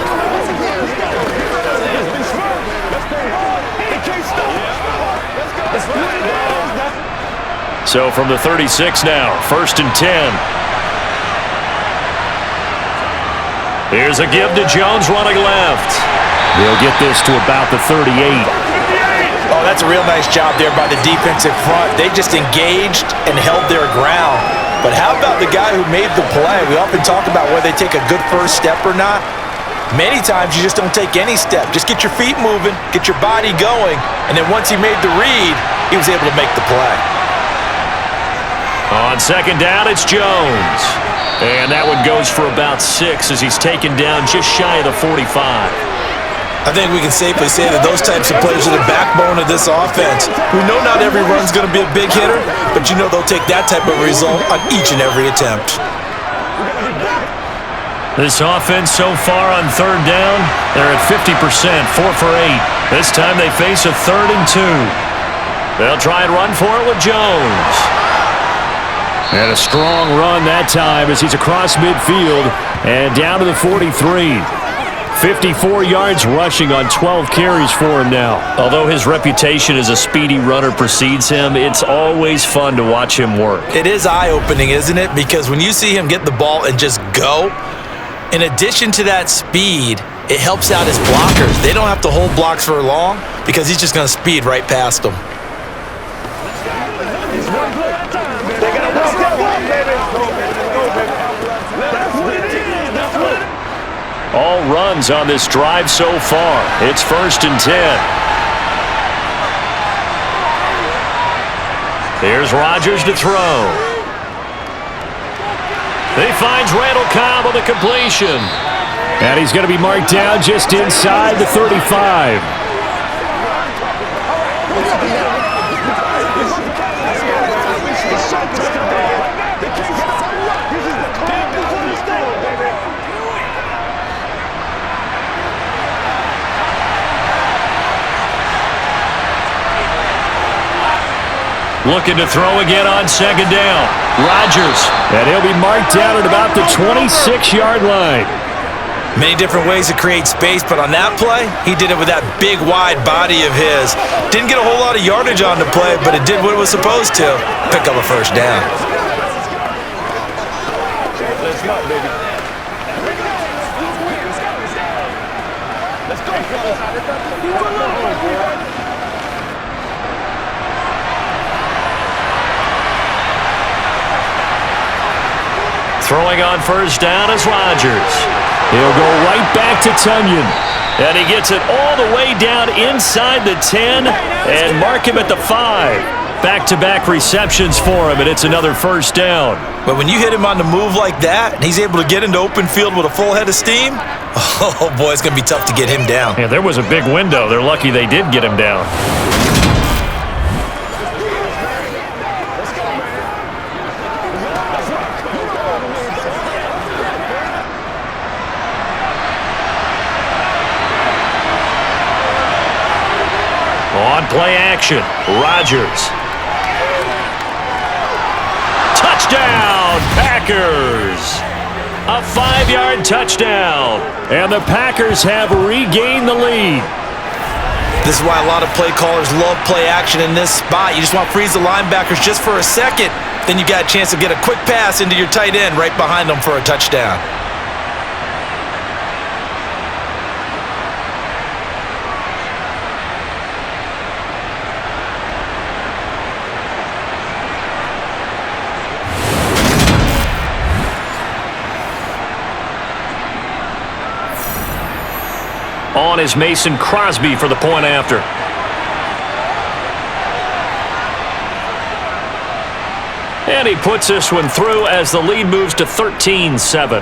So from the 36 now, 1st and 10. Here's a give to Jones running left. They'll get this to about the 38. Oh, that's a real nice job there by the defensive front. They just engaged and held their ground. But how about the guy who made the play? We often talk about whether they take a good first step or not. Many times you just don't take any step. Just get your feet moving, get your body going, and then once he made the read, he was able to make the play. On 2nd down, it's Jones. And that one goes for about 6 as he's taken down just shy of the 45. I think we can safely say that those types of players are the backbone of this offense. We know not every run's going to be a big hitter, but you know they'll take that type of result on each and every attempt. This offense so far on 3rd down, they're at 50%, 4 for 8. This time they face a 3rd and 2. They'll try and run for it with Jones. And a strong run that time as he's across midfield and down to the 43. 54 yards rushing on 12 carries for him now. Although his reputation as a speedy runner precedes him, it's always fun to watch him work. It is eye-opening, isn't it? Because when you see him get the ball and just go, in addition to that speed, it helps out his blockers. They don't have to hold blocks for long because he's just going to speed right past them. All runs on this drive so far. It's 1st and 10. Here's Rodgers to throw. He finds Randall Cobb on the completion. And he's going to be marked down just inside the 35. Looking to throw again on 2nd down. Rodgers. And he'll be marked down at about the 26-yard line. Many different ways to create space, but on that play, he did it with that big, wide body of his. Didn't get a whole lot of yardage on the play, but it did what it was supposed to. Pick up a first down. Let's go, baby. Let's go. Throwing on 1st down is Rodgers. He'll go right back to Tunyon. And he gets it all the way down inside the 10 and mark him at the 5. Back-to-back receptions for him, and it's another 1st down. But when you hit him on the move like that, and he's able to get into open field with a full head of steam, oh boy, it's going to be tough to get him down. Yeah, there was a big window. They're lucky they did get him down. On play action, Rodgers. Touchdown, Packers! A 5-yard touchdown. And the Packers have regained the lead. This is why a lot of play callers love play action in this spot. You just want to freeze the linebackers just for a second. Then you got a chance to get a quick pass into your tight end right behind them for a touchdown. On is Mason Crosby for the point after. And he puts this one through as the lead moves to 13-7.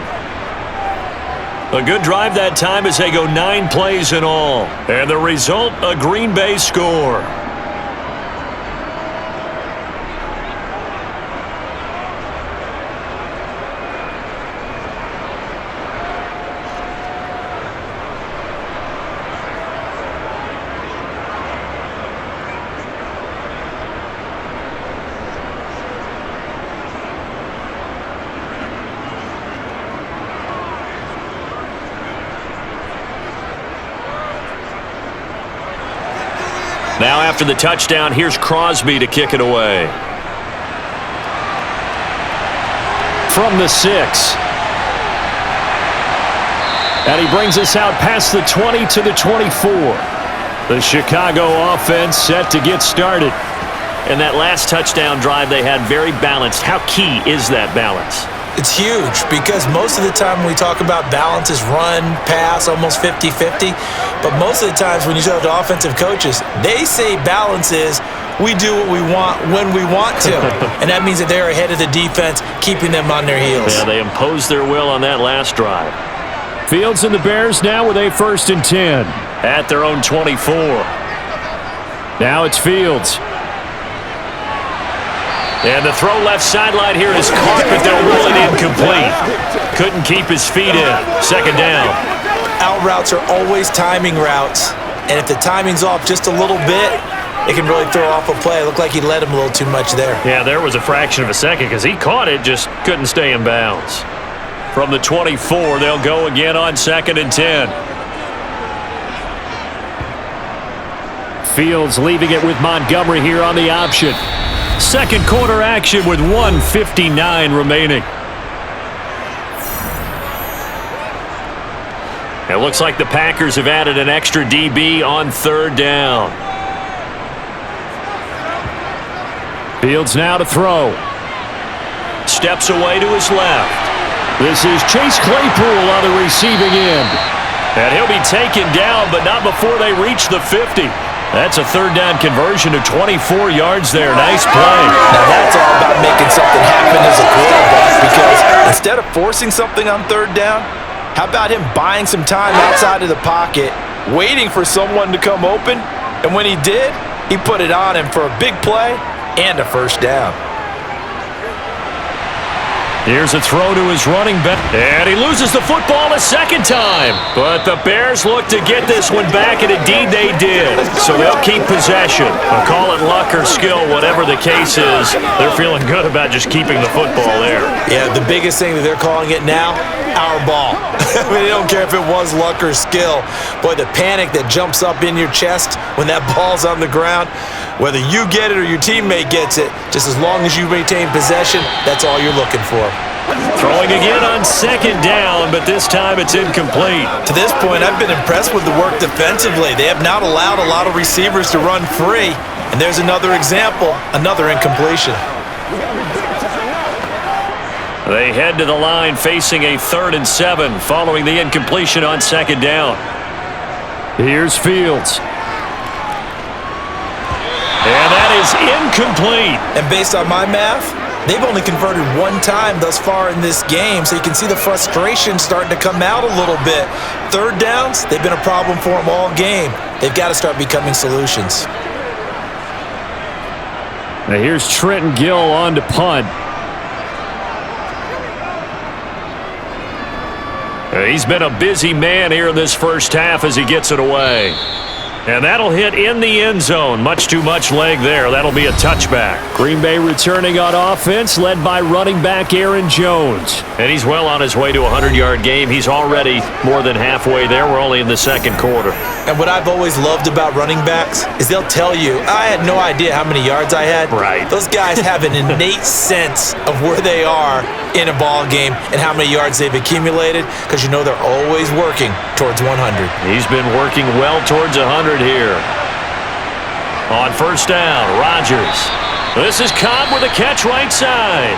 A good drive that time as they go 9 plays in all. And the result, a Green Bay score. Now after the touchdown, here's Crosby to kick it away. From the 6. And he brings us out past the 20 to the 24. The Chicago offense set to get started. And that last touchdown drive they had very balanced. How key is that balance? It's huge because most of the time when we talk about balance is run, pass, almost 50-50. But most of the times when you talk to offensive coaches, they say balance is we do what we want when we want to. And that means that they're ahead of the defense, keeping them on their heels. Yeah, they imposed their will on that last drive. Fields and the Bears now with a 1st and 10. At their own 24. Now it's Fields. And the throw left sideline here is caught, but they'll rule it incomplete. Couldn't keep his feet in. 2nd down. Out routes are always timing routes. And if the timing's off just a little bit, it can really throw off a play. It looked like he led him a little too much there. Yeah, there was a fraction of a second because he caught it, just couldn't stay in bounds. From the 24, they'll go again on 2nd and 10. Fields leaving it with Montgomery here on the option. Second quarter action with 1:59 remaining. It looks like the Packers have added an extra DB on 3rd down. Fields now to throw. Steps away to his left. This is Chase Claypool on the receiving end. And he'll be taken down, but not before they reach the 50. That's a 3rd down conversion of 24 yards there. Nice play. Now that's all about making something happen as a quarterback, because instead of forcing something on 3rd down, how about him buying some time outside of the pocket, waiting for someone to come open, and when he did, he put it on him for a big play and a 1st down. Here's a throw to his running back, and he loses the football a 2nd time. But the Bears look to get this one back, and indeed they did. So they'll keep possession. I'll call it luck or skill, whatever the case is. They're feeling good about just keeping the football there. Yeah, the biggest thing that they're calling it now, our ball. I mean, they don't care if it was luck or skill. Boy, the panic that jumps up in your chest when that ball's on the ground, whether you get it or your teammate gets it, just as long as you maintain possession, that's all you're looking for. Throwing again on 2nd down, but this time it's incomplete. To this point, I've been impressed with the work defensively. They have not allowed a lot of receivers to run free. And there's another example, another incompletion. They head to the line facing a 3rd and 7 following the incompletion on 2nd down. Here's Fields. And that is incomplete. And based on my math, they've only converted 1 time thus far in this game, so you can see the frustration starting to come out a little bit. 3rd downs, they've been a problem for them all game. They've got to start becoming solutions. Now here's Trenton Gill on to punt. He's been a busy man here in this 1st half as he gets it away. And that'll hit in the end zone. Much too much leg there. That'll be a touchback. Green Bay returning on offense, led by running back Aaron Jones. And he's well on his way to a 100-yard game. He's already more than halfway there. We're only in the second quarter. And what I've always loved about running backs is they'll tell you, I had no idea how many yards I had. Right. Those guys have an innate sense of where they are in a ball game and how many yards they've accumulated, because you know they're always working towards 100. He's been working well towards 100 here. On first down, Rodgers. This is Cobb with a catch right side.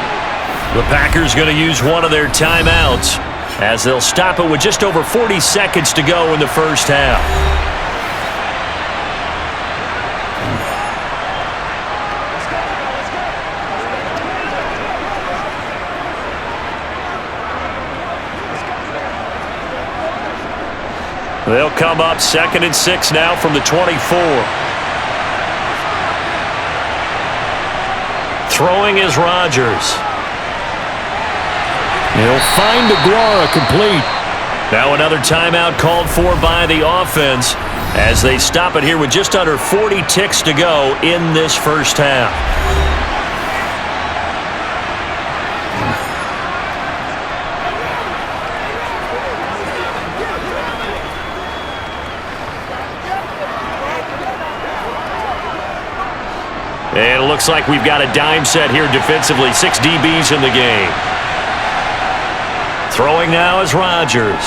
The Packers going to use one of their timeouts as they'll stop it with just over 40 seconds to go in the first half. They'll come up 2nd and 6 now from the 24. Throwing is Rodgers. He'll find Aguara complete. Now another timeout called for by the offense as they stop it here with just under 40 ticks to go in this first half. And it looks like we've got a dime set here defensively. 6 DBs in the game. Throwing now is Rodgers.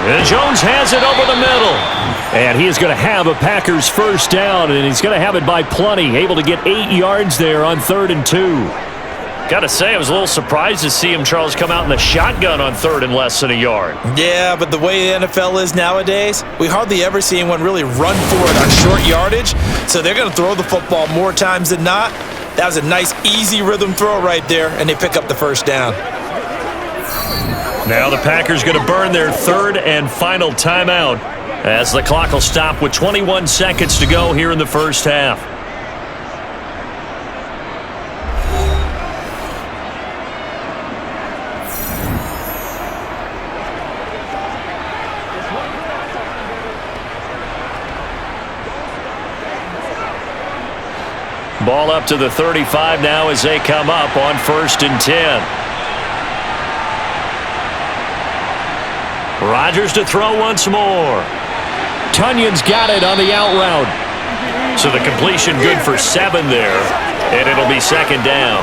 And Jones has it over the middle. And he is going to have a Packers first down, and he's going to have it by plenty. Able to get 8 yards there on 3rd and 2. Got to say, I was a little surprised to see him, Charles, come out in the shotgun on 3rd and less than a yard. Yeah, but the way the NFL is nowadays, we hardly ever see anyone really run for it on short yardage, so they're going to throw the football more times than not. That was a nice, easy rhythm throw right there, and they pick up the first down. Now the Packers going to burn their 3rd and final timeout as the clock will stop with 21 seconds to go here in the first half. Ball up to the 35 now as they come up on 1st and 10. Rodgers to throw once more. Tunyon's got it on the out route. So the completion good for 7 there, and it'll be 2nd down.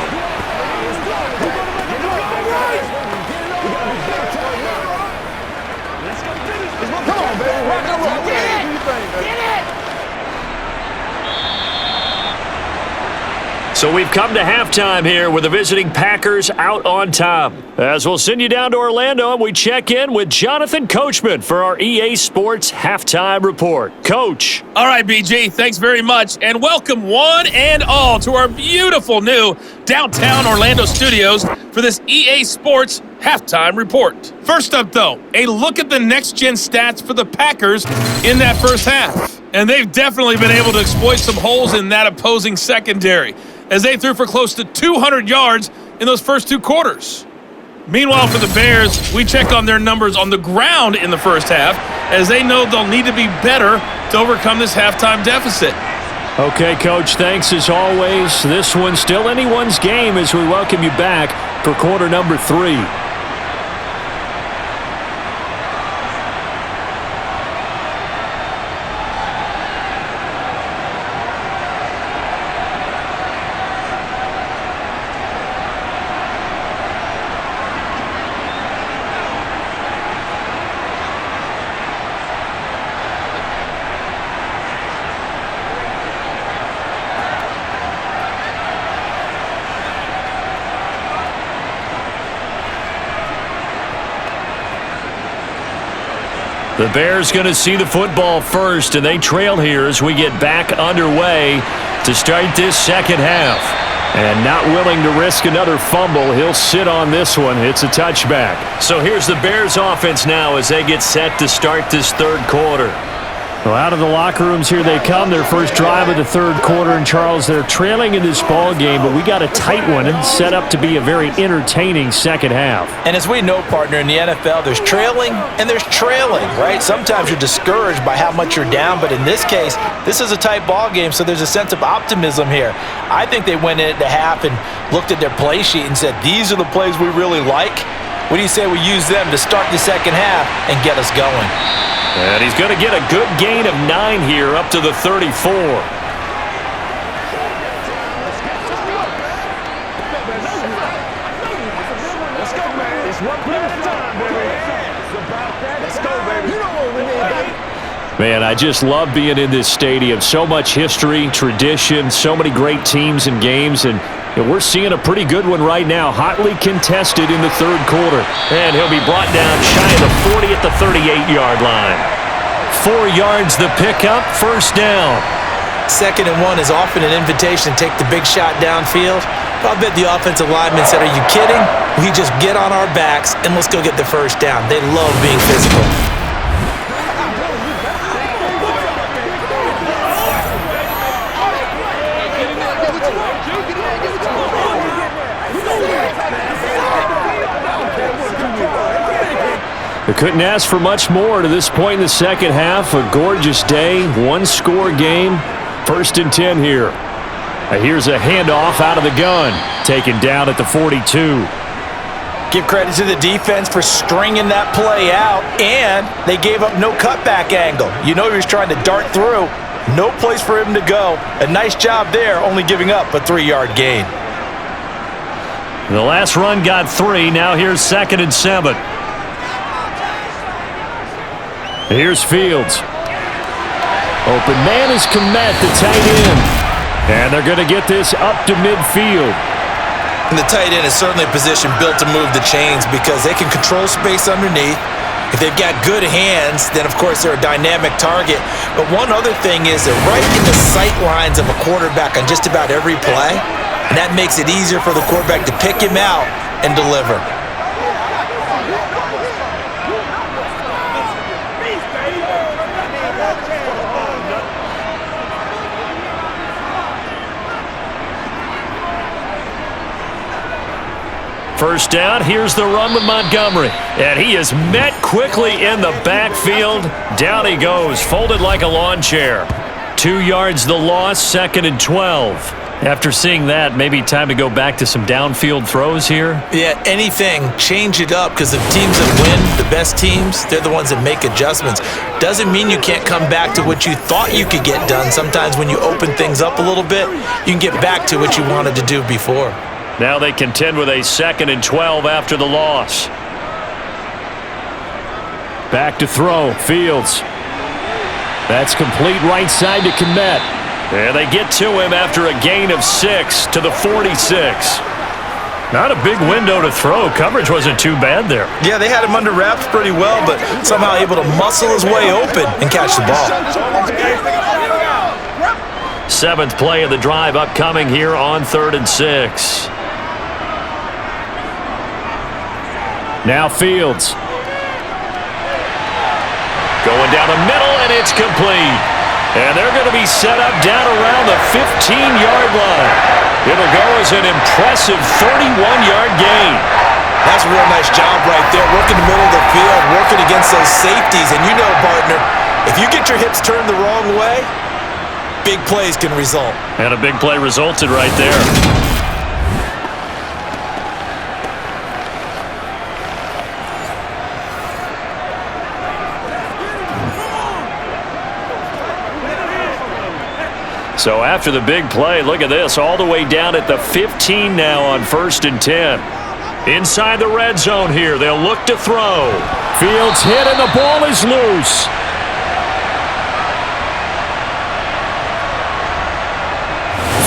So we've come to halftime here with the visiting Packers out on top. As we'll send you down to Orlando and we check in with Jonathan Coachman for our EA Sports Halftime Report. Coach. All right, BG, thanks very much. And welcome one and all to our beautiful new downtown Orlando studios for this EA Sports Halftime Report. First up, though, a look at the next-gen stats for the Packers in that first half. And they've definitely been able to exploit some holes in that opposing secondary, as they threw for close to 200 yards in those first 2 quarters. Meanwhile, for the Bears, we checked on their numbers on the ground in the first half, as they know they'll need to be better to overcome this halftime deficit. Okay, Coach, thanks as always. This one's still anyone's game as we welcome you back for quarter number 3. The Bears going to see the football first, and they trail here as we get back underway to start this second half. And not willing to risk another fumble, he'll sit on this one. It's a touchback. So here's the Bears offense now as they get set to start this third quarter. Well, out of the locker rooms here they come. Their first drive of the third quarter. And, Charles, they're trailing in this ball game, but we got a tight one and set up to be a very entertaining second half. And as we know, partner, in the NFL, there's trailing and there's trailing, right? Sometimes you're discouraged by how much you're down, but in this case, this is a tight ball game, so there's a sense of optimism here. I think they went into half and looked at their play sheet and said, these are the plays we really like. What do you say we use them to start the second half and get us going? And he's going to get a good gain of 9 here up to the 34. Let's go, man. It's one play at a time, baby. It's about that. Let's go, baby. You know what we need, baby. Man, I just love being in this stadium. So much history, tradition, so many great teams and games, and we're seeing a pretty good one right now, hotly contested in the third quarter. And he'll be brought down shy of the 40 at the 38-yard line. 4 yards the pickup, first down. 2nd and 1 is often an invitation to take the big shot downfield. But I bet the offensive lineman said, are you kidding? We just get on our backs and let's go get the first down. They love being physical. They couldn't ask for much more to this point in the second half. A gorgeous day, one-score game. 1st and 10 here. Here's a handoff out of the gun. Taken down at the 42. Give credit to the defense for stringing that play out, and they gave up no cutback angle. You know he was trying to dart through. No place for him to go. A nice job there, only giving up a 3-yard gain. The last run got 3. Now here's 2nd and 7. Here's Fields. Open man is Komet, the tight end. And they're going to get this up to midfield. And the tight end is certainly a position built to move the chains because they can control space underneath. If they've got good hands, then of course they're a dynamic target. But one other thing is they're right in the sight lines of a quarterback on just about every play. And that makes it easier for the quarterback to pick him out and deliver. First down, here's the run with Montgomery. And he is met quickly in the backfield. Down he goes, folded like a lawn chair. 2 yards the loss, 2nd and 12. After seeing that, maybe time to go back to some downfield throws here? Yeah, anything. Change it up because the teams that win, the best teams, they're the ones that make adjustments. Doesn't mean you can't come back to what you thought you could get done. Sometimes when you open things up a little bit, you can get back to what you wanted to do before. Now they contend with a 2nd and 12 after the loss. Back to throw, Fields. That's complete right side to Komet. And they get to him after a gain of 6 to the 46. Not a big window to throw. Coverage wasn't too bad there. Yeah, they had him under wraps pretty well, but somehow able to muscle his way open and catch the ball. 7th play of the drive upcoming here on 3rd and 6. Now Fields. Going down the middle, and it's complete. And they're going to be set up down around the 15-yard line. It'll go as an impressive 31-yard gain. That's a real nice job right there, working the middle of the field, working against those safeties. And you know, partner, if you get your hips turned the wrong way, big plays can result. And a big play resulted right there. So after the big play, look at this, all the way down at the 15 now on 1st and 10. Inside the red zone here, they'll look to throw. Fields hit and the ball is loose.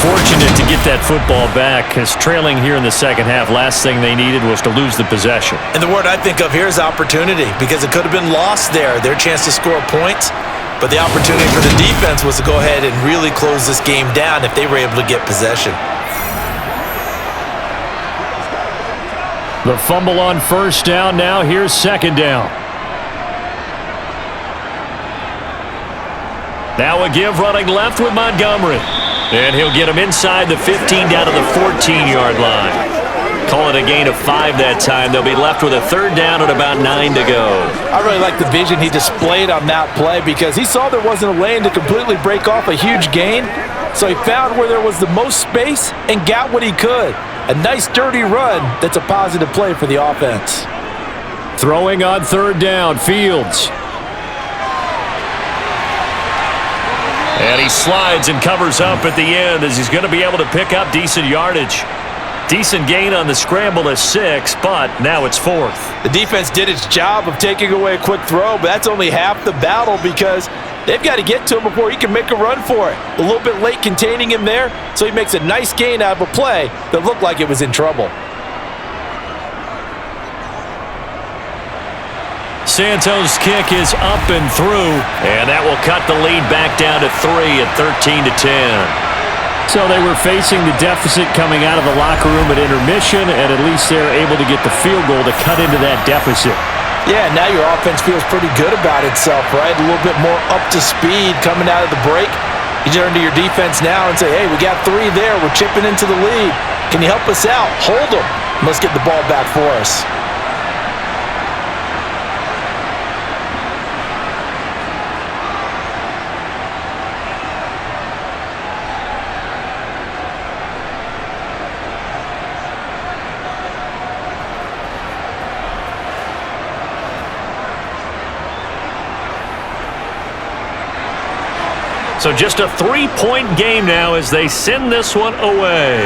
Fortunate to get that football back, because trailing here in the second half, last thing they needed was to lose the possession. And the word I think of here is opportunity, because it could have been lost there, their chance to score points. But the opportunity for the defense was to go ahead and really close this game down if they were able to get possession. The fumble on 1st down. Now here's 2nd down. Now a give running left with Montgomery. And he'll get him inside the 15 down to the 14-yard line. Call it a gain of 5 that time. They'll be left with a third down at about 9 to go. I really like the vision he displayed on that play because he saw there wasn't a lane to completely break off a huge gain. So he found where there was the most space and got what he could. A nice dirty run that's a positive play for the offense. Throwing on third down, Fields. And he slides and covers up at the end as he's going to be able to pick up decent yardage. Decent gain on the scramble of 6, but now it's 4th. The defense did its job of taking away a quick throw, but that's only half the battle because they've got to get to him before he can make a run for it. A little bit late containing him there, so he makes a nice gain out of a play that looked like it was in trouble. Santos' kick is up and through, and that will cut the lead back down to 3 at 13-10. So they were facing the deficit coming out of the locker room at intermission, and at least they're able to get the field goal to cut into that deficit. Yeah, now your offense feels pretty good about itself, right? A little bit more up to speed coming out of the break. You turn to your defense now and say, hey, we got 3 there. We're chipping into the lead. Can you help us out? Hold them. Let's get the ball back for us. So just a 3-point game now as they send this one away.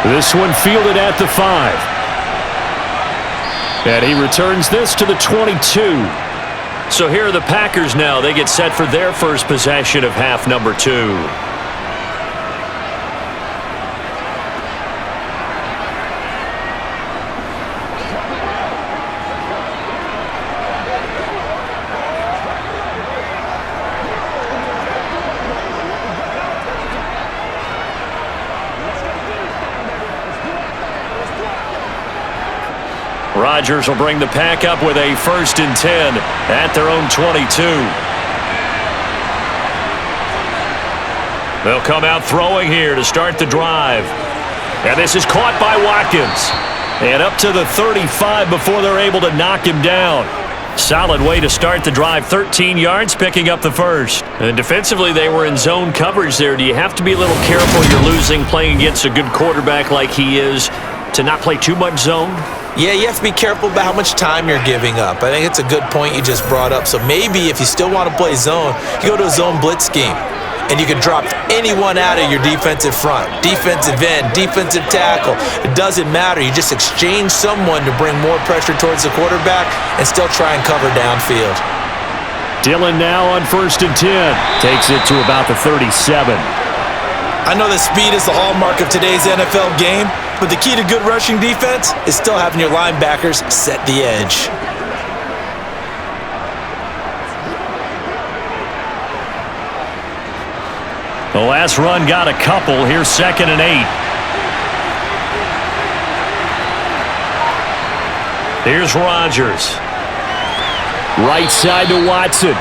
This one fielded at the 5. And he returns this to the 22. So here are the Packers now. They get set for their first possession of half number 2. Rodgers will bring the pack up with a 1st and 10 at their own 22. They'll come out throwing here to start the drive. And this is caught by Watkins. And up to the 35 before they're able to knock him down. Solid way to start the drive. 13 yards, picking up the 1st. And defensively, they were in zone coverage there. Do you have to be a little careful? You're losing, playing against a good quarterback like he is, to not play too much zone? Yeah, you have to be careful about how much time you're giving up. I think it's a good point you just brought up. So maybe if you still want to play zone, you go to a zone blitz scheme. And you can drop anyone out of your defensive front. Defensive end, defensive tackle. It doesn't matter. You just exchange someone to bring more pressure towards the quarterback and still try and cover downfield. Dillon now on 1st and 10. Takes it to about the 37. I know that speed is the hallmark of today's NFL game, but the key to good rushing defense is still having your linebackers set the edge. The last run got a couple. Here's 2nd and 8. Here's Rodgers. Right side to Watson.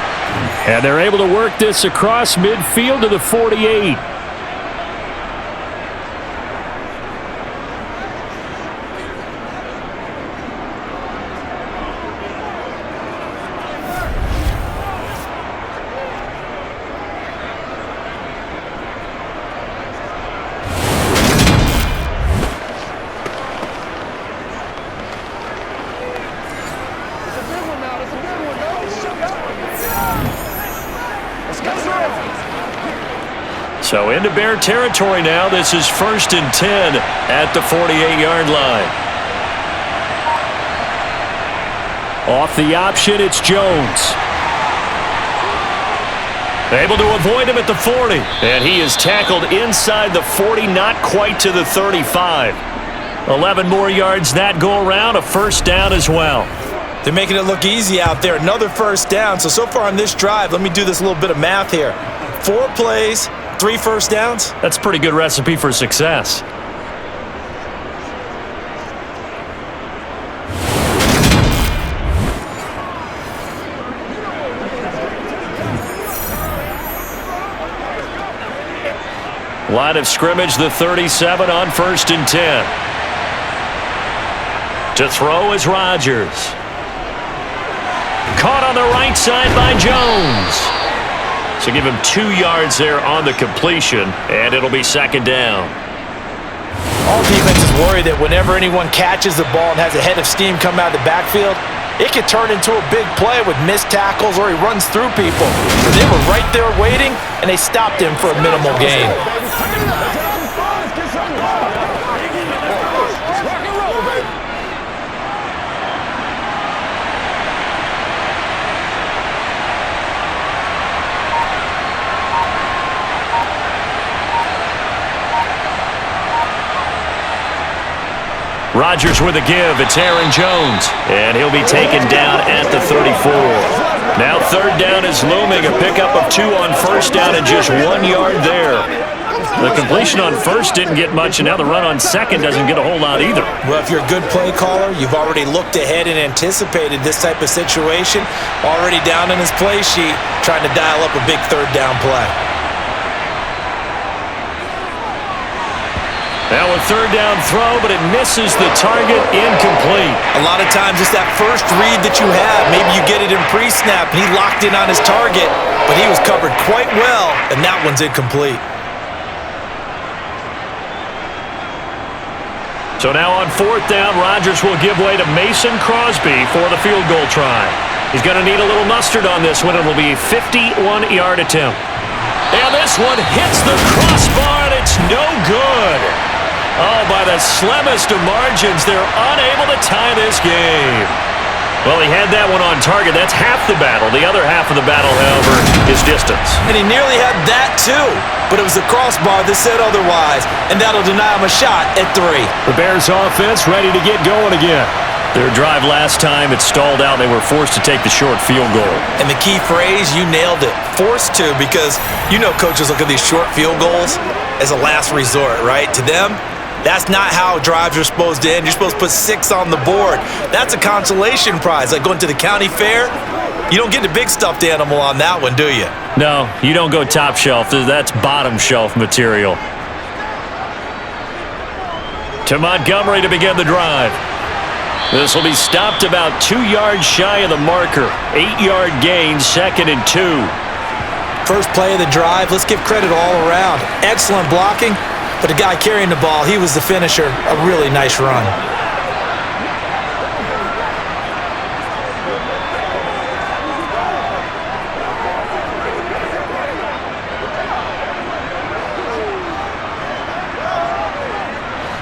And they're able to work this across midfield to the 48. So into Bear territory now. This is 1st and 10 at the 48-yard line. Off the option, it's Jones. Able to avoid him at the 40. And he is tackled inside the 40, not quite to the 35. 11 more yards that go around, a 1st down as well. They're making it look easy out there. Another 1st down. So far on this drive, let me do this little bit of math here. 4 plays, 3 1st downs. That's a pretty good recipe for success. Line of scrimmage, the 37 on 1st and 10. To throw is Rodgers. Caught on the right side by Jones. So give him 2 yards there on the completion, and it'll be 2nd down. All defenses worry that whenever anyone catches the ball and has a head of steam come out of the backfield, it could turn into a big play with missed tackles or he runs through people. So they were right there waiting, and they stopped him for a minimal gain. Rodgers with a give. It's Aaron Jones. And he'll be taken down at the 34. Now 3rd down is looming. A pickup of 2 on 1st down and just 1 yard there. The completion on 1st didn't get much, and now the run on 2nd doesn't get a whole lot either. Well, if you're a good play caller, you've already looked ahead and anticipated this type of situation. Already down in his play sheet, trying to dial up a big 3rd down play. Now a 3rd down throw, but it misses the target, incomplete. A lot of times it's that first read that you have. Maybe you get it in pre-snap, and he locked in on his target, but he was covered quite well, and that one's incomplete. So now on 4th down, Rodgers will give way to Mason Crosby for the field goal try. He's going to need a little mustard on this one. It will be a 51-yard attempt. And this one hits the crossbar, and it's no good. Oh, by the slimmest of margins, they're unable to tie this game. Well, he had that one on target. That's half the battle. The other half of the battle, however, is distance. And he nearly had that, too. But it was the crossbar that said otherwise, and that'll deny him a shot at 3. The Bears offense ready to get going again. Their drive last time, it stalled out. They were forced to take the short field goal. And the key phrase, you nailed it. Forced to, because you know coaches look at these short field goals as a last resort, right? To them, that's not how drives are supposed to end. You're supposed to put 6 on the board. That's a consolation prize. Like going to the county fair, you don't get the big stuffed animal on that one, do you? No, you don't go top shelf. That's bottom shelf material. To Montgomery to begin the drive. This will be stopped about 2 yards shy of the marker. 8-yard gain, 2nd and 2. First play of the drive, let's give credit all around. Excellent blocking, but the guy carrying the ball, he was the finisher. A really nice run.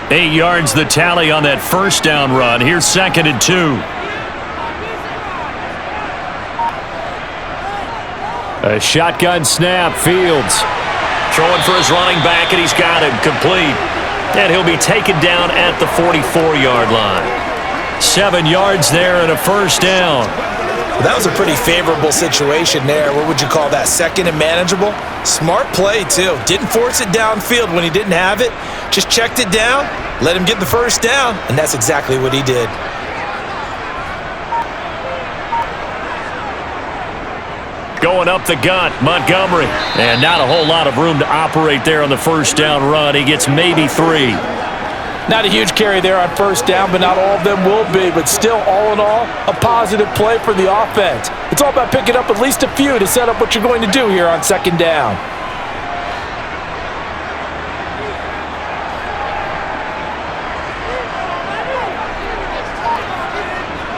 Eight yards the tally on that 1st down run. Here's 2nd and 2. A shotgun snap, Fields. Throwing for his running back, and he's got him complete. And he'll be taken down at the 44-yard line. 7 yards there and a 1st down. Well, that was a pretty favorable situation there. What would you call that? 2nd and manageable? Smart play, too. Didn't force it downfield when he didn't have it. Just checked it down, let him get the 1st down, and that's exactly what he did. Going up the gut, Montgomery. And not a whole lot of room to operate there on the 1st down run. He gets maybe 3. Not a huge carry there on 1st down, but not all of them will be. But still, all in all, a positive play for the offense. It's all about picking up at least a few to set up what you're going to do here on 2nd down.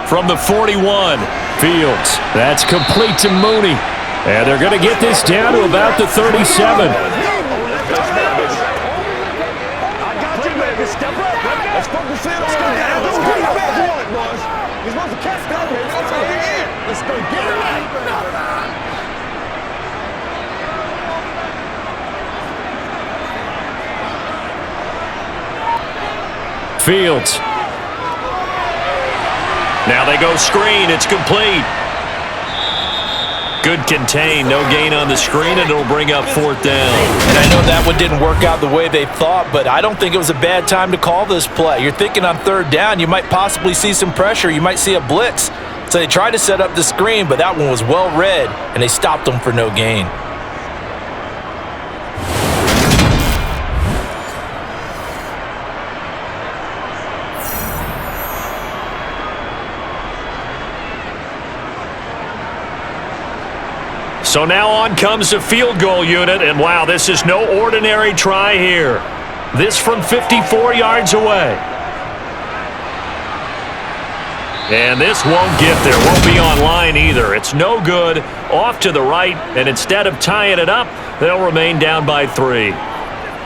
From the 41, Fields. That's complete to Mooney. And they're going to get this down to about the 37. Fields. Now they go screen. It's complete. Good contain. No gain on the screen, and it'll bring up 4th down. And I know that one didn't work out the way they thought, but I don't think it was a bad time to call this play. You're thinking on 3rd down, you might possibly see some pressure. You might see a blitz. So they tried to set up the screen, but that one was well read, and they stopped them for no gain. So now on comes the field goal unit, and wow, this is no ordinary try here. This from 54 yards away. And this won't get there. Won't be online either. It's no good. Off to the right, and instead of tying it up, they'll remain down by 3.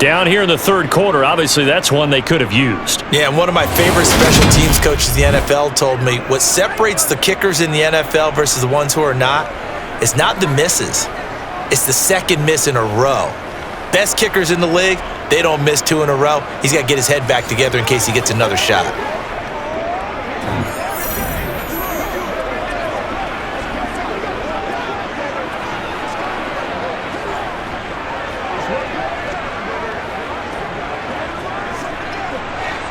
Down here in the third quarter, obviously that's one they could have used. Yeah, and one of my favorite special teams coaches in the NFL told me what separates the kickers in the NFL versus the ones who are not is not the misses. It's the second miss in a row. Best kickers in the league, they don't miss 2 in a row. He's got to get his head back together in case he gets another shot.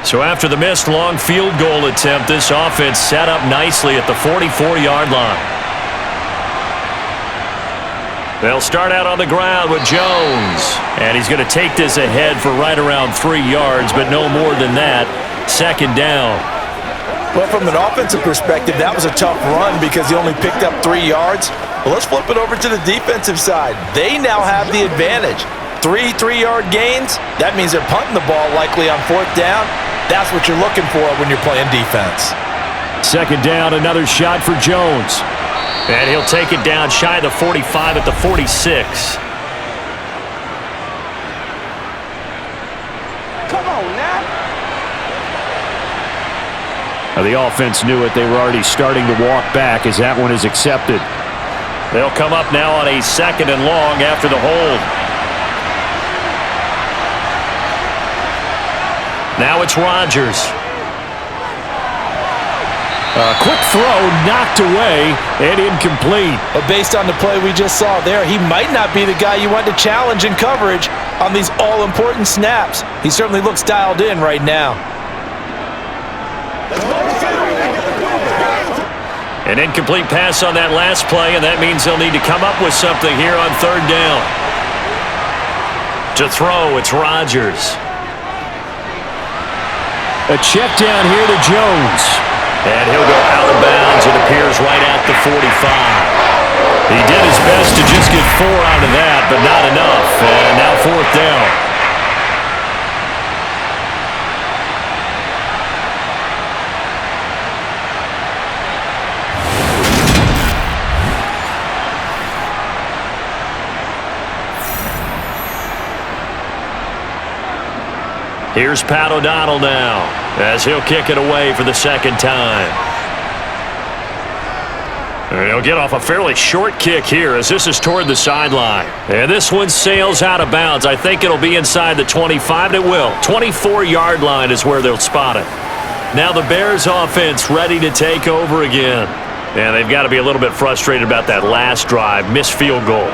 So after the missed long field goal attempt, this offense set up nicely at the 44-yard line. They'll start out on the ground with Jones. And he's going to take this ahead for right around 3 yards, but no more than that. Second down. Well, from an offensive perspective, that was a tough run because he only picked up 3 yards. Well, let's flip it over to the defensive side. They now have the advantage. 3 3-yard gains, that means they're punting the ball likely on 4th down. That's what you're looking for when you're playing defense. Second down, another shot for Jones. And he'll take it down shy of the 45 at the 46. Come on now. Now, the offense knew it. They were already starting to walk back as that one is accepted. They'll come up now on a 2nd and long after the hold. Now it's Rodgers. A quick throw knocked away and incomplete. But based on the play we just saw there, he might not be the guy you want to challenge in coverage on these all-important snaps. He certainly looks dialed in right now. An incomplete pass on that last play, and that means they'll need to come up with something here on 3rd down. To throw, it's Rodgers. A check down here to Jones. And he'll go out of bounds. It appears right at the 45. He did his best to just get 4 out of that, but not enough. And now 4th down. Here's Pat O'Donnell now, as he'll kick it away for the 2nd time. And he'll get off a fairly short kick here as this is toward the sideline. And this one sails out of bounds. I think it'll be inside the 25. It will. 24-yard line is where they'll spot it. Now the Bears offense ready to take over again. And they've got to be a little bit frustrated about that last drive, missed field goal.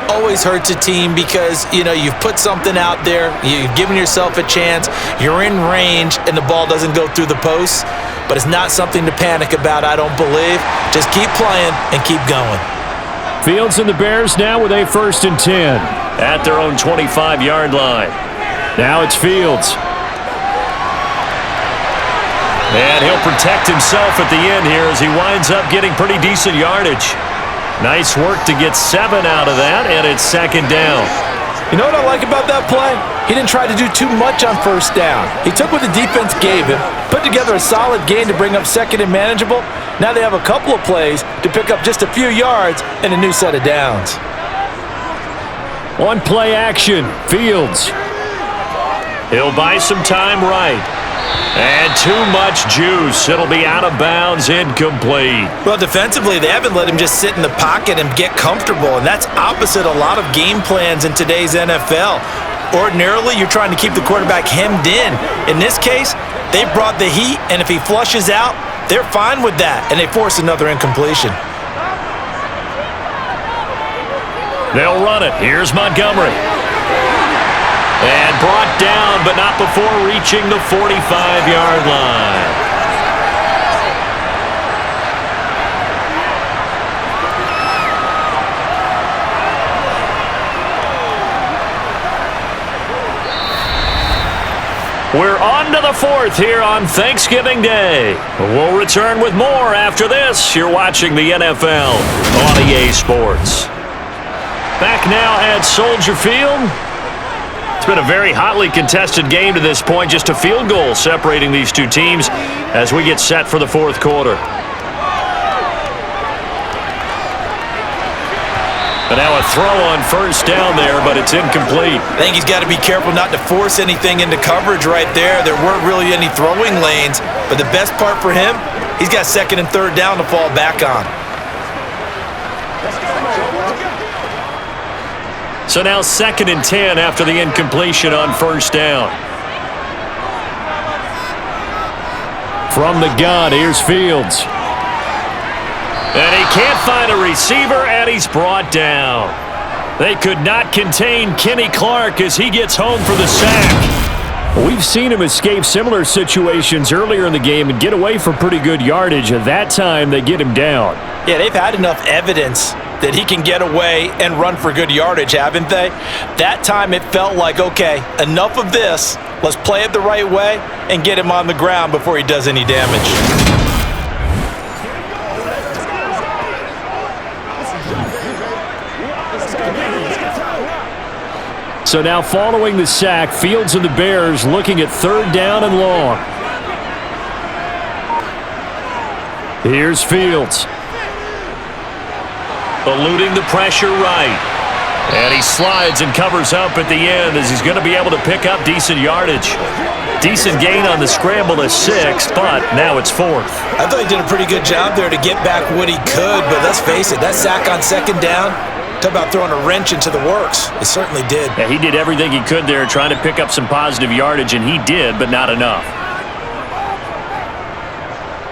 Always hurts a team because, you've put something out there, you've given yourself a chance, you're in range, and the ball doesn't go through the posts. But it's not something to panic about, I don't believe. Just keep playing and keep going. Fields and the Bears now with a 1st and 10. At their own 25-yard line. Now it's Fields. And he'll protect himself at the end here as he winds up getting pretty decent yardage. Nice work to get 7 out of that, and it's 2nd down. You know what I like about that play? He didn't try to do too much on 1st down. He took what the defense gave him, put together a solid gain to bring up 2nd and manageable. Now they have a couple of plays to pick up just a few yards and a new set of downs. On play action, Fields. He'll buy some time right. And too much juice. It'll be out of bounds, incomplete. Well, defensively, they haven't let him just sit in the pocket and get comfortable, and that's opposite a lot of game plans in today's NFL. Ordinarily, you're trying to keep the quarterback hemmed in. In this case, they brought the heat, and if he flushes out, they're fine with that, and they force another incompletion. They'll run it. Here's Montgomery. And brought down, but not before reaching the 45-yard line. We're on to the 4th here on Thanksgiving Day. We'll return with more after this. You're watching the NFL on EA Sports. Back now at Soldier Field. It's been a very hotly contested game to this point. Just a field goal separating these two teams as we get set for the fourth quarter. And now a throw on first down there, but it's incomplete. I think he's got to be careful not to force anything into coverage right there. There weren't really any throwing lanes, but the best part for him, he's got second and third down to fall back on. So now 2nd and 10 after the incompletion on first down. From the gun, here's Fields. And he can't find a receiver, and he's brought down. They could not contain Kenny Clark as he gets home for the sack. We've seen him escape similar situations earlier in the game and get away for pretty good yardage. At that time, they get him down. Yeah, they've had enough evidence that he can get away and run for good yardage, haven't they? That time it felt like, okay, enough of this. Let's play it the right way and get him on the ground before he does any damage. So now following the sack, Fields and the Bears looking at third down and long. Here's Fields. Eluding the pressure right. And he slides and covers up at the end as he's going to be able to pick up decent yardage. Decent gain on the scramble is 6, but now it's 4th. I thought he did a pretty good job there to get back what he could, but let's face it, that sack on second down, talk about throwing a wrench into the works. It certainly did. Yeah, he did everything he could there trying to pick up some positive yardage, and he did, but not enough.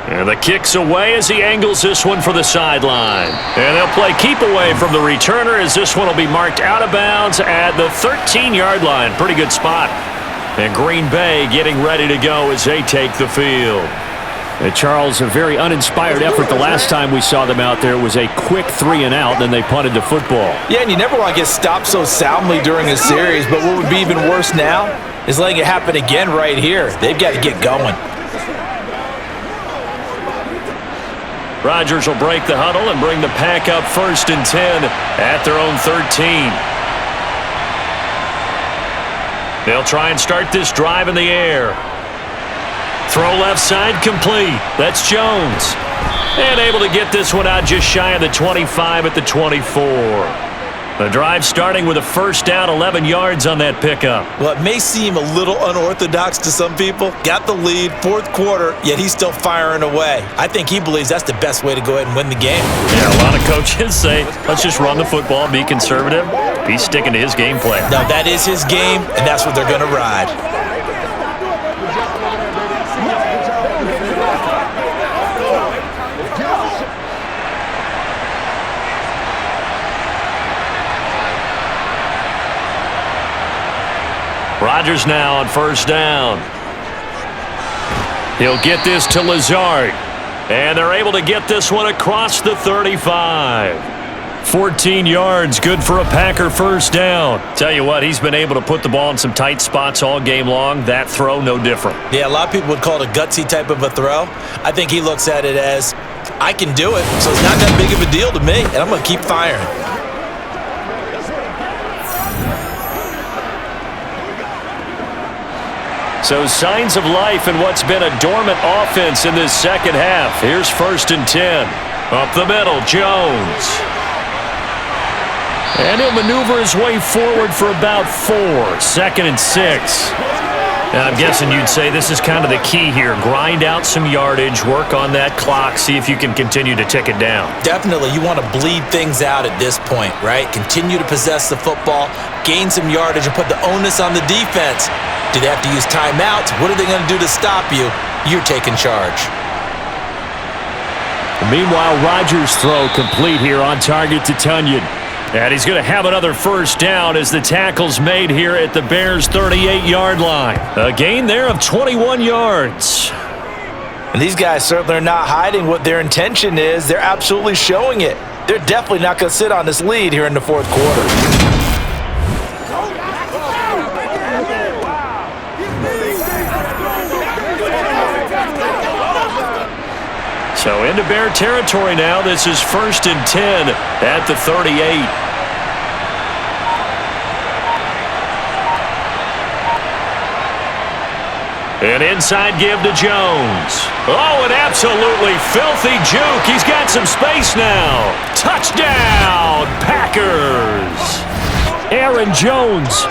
And the kick's away as he angles this one for the sideline. And they'll play keep away from the returner as this one will be marked out of bounds at the 13-yard line. Pretty good spot. And Green Bay getting ready to go as they take the field. And Charles, a very uninspired effort the last time we saw them out there was a quick 3-and-out, then they punted the football. Yeah, and you never want to get stopped so soundly during a series, but what would be even worse now is letting it happen again right here. They've got to get going. Rodgers will break the huddle and bring the pack up 1st and 10 at their own 13. They'll try and start this drive in the air. Throw left side complete. That's Jones. And able to get this one out just shy of the 25 at the 24. The drive starting with a first down, 11 yards on that pickup. Well, it may seem a little unorthodox to some people. Got the lead, fourth quarter, yet he's still firing away. I think he believes that's the best way to go ahead and win the game. Yeah, a lot of coaches say, let's just run the football, be conservative. He's sticking to his game plan. No, that is his game, and that's what they're going to ride. Rodgers now on first down. He'll get this to Lazard. And they're able to get this one across the 35. 14 yards, good for a Packer first down. Tell you what, he's been able to put the ball in some tight spots all game long. That throw, no different. Yeah, a lot of people would call it a gutsy type of a throw. I think he looks at it as, I can do it, so it's not that big of a deal to me, and I'm going to keep firing. So signs of life in what's been a dormant offense in this second half. Here's 1st and 10. Up the middle, Jones. And he'll maneuver his way forward for about 4. 2nd and 6. And I'm guessing you'd say this is kind of the key here. Grind out some yardage, work on that clock, see if you can continue to tick it down. Definitely. You want to bleed things out at this point, right? Continue to possess the football, gain some yardage, and put the onus on the defense. Do they have to use timeouts? What are they going to do to stop you? You're taking charge. Meanwhile, Rodgers' throw complete here on target to Tunyon. And he's going to have another first down as the tackle's made here at the Bears' 38-yard line. A gain there of 21 yards. And these guys certainly are not hiding what their intention is. They're absolutely showing it. They're definitely not going to sit on this lead here in the fourth quarter. So into Bear territory now. This is 1st and 10 at the 38. An inside give to Jones. Oh, an absolutely filthy juke. He's got some space now. Touchdown, Packers. Aaron Jones,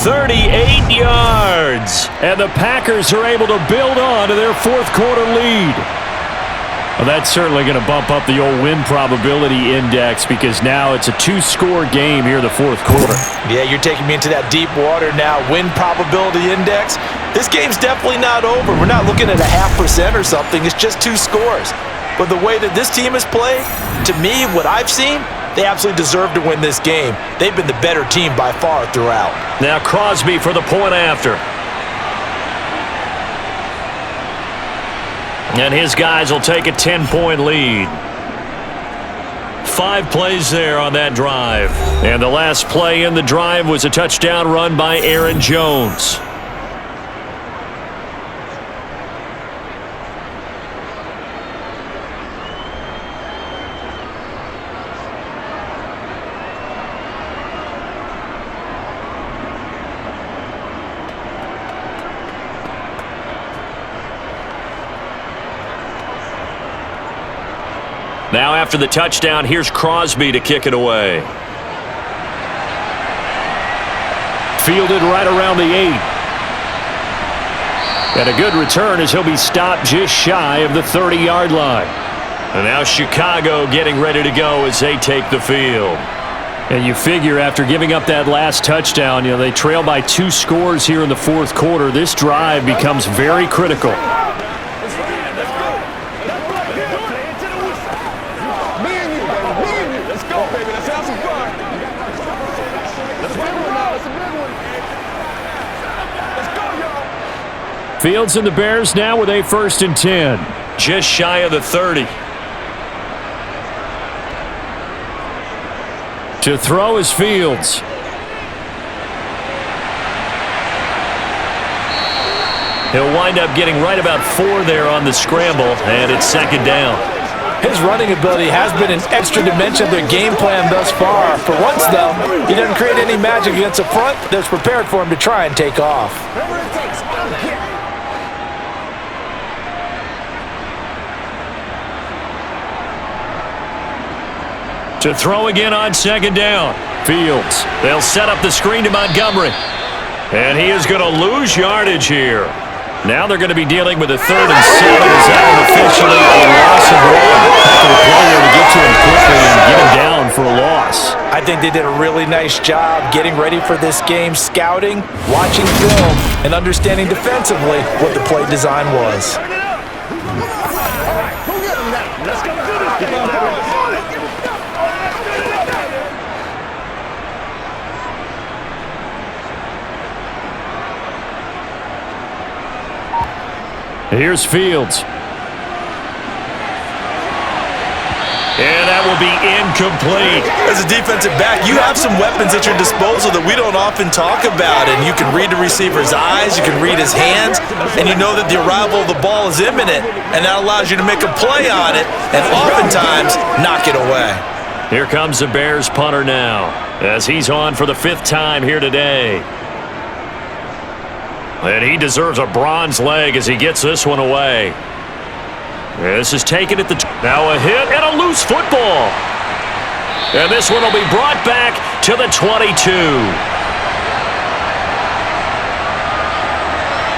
38 yards. and the Packers are able to build on to their fourth quarter lead. Well, that's certainly going to bump up the old win probability index because now it's a two-score game here in the fourth quarter. Yeah, you're taking me into that deep water now. Win probability index. This game's definitely not over. We're not looking at a 0.5% or something. It's just 2 scores. But the way that this team has played, to me, what I've seen, they absolutely deserve to win this game. They've been the better team by far throughout. Now Crosby for the point after. And his guys will take a 10-point lead. 5 plays there on that drive. And the last play in the drive was a touchdown run by Aaron Jones. Now after the touchdown, here's Crosby to kick it away. Fielded right around the 8. And a good return as he'll be stopped just shy of the 30-yard line. And now Chicago getting ready to go as they take the field. And you figure after giving up that last touchdown, they trail by 2 scores here in the fourth quarter. This drive becomes very critical. Fields and the Bears now with a 1st and 10. Just shy of the 30. To throw is Fields. He'll wind up getting right about 4 there on the scramble, and it's 2nd down. His running ability has been an extra dimension of their game plan thus far. For once, though, he doesn't create any magic against the front that's prepared for him to try and take off. To throw again on 2nd down. Fields. They'll set up the screen to Montgomery. And he is going to lose yardage here. Now they're going to be dealing with a 3rd and 7 as that one officially a loss of 1. Heck of a play there to get to him quickly and get him down for a loss. I think they did a really nice job getting ready for this game, scouting, watching film, and understanding defensively what the play design was. Here's Fields. And that will be incomplete. As a defensive back, you have some weapons at your disposal that we don't often talk about, and you can read the receiver's eyes, you can read his hands, and you know that the arrival of the ball is imminent, and that allows you to make a play on it, and oftentimes knock it away. Here comes the Bears punter now, as he's on for the 5th time here today. And he deserves a bronze leg as he gets this one away. This is taken at the... Now a hit and a loose football. And this one will be brought back to the 22.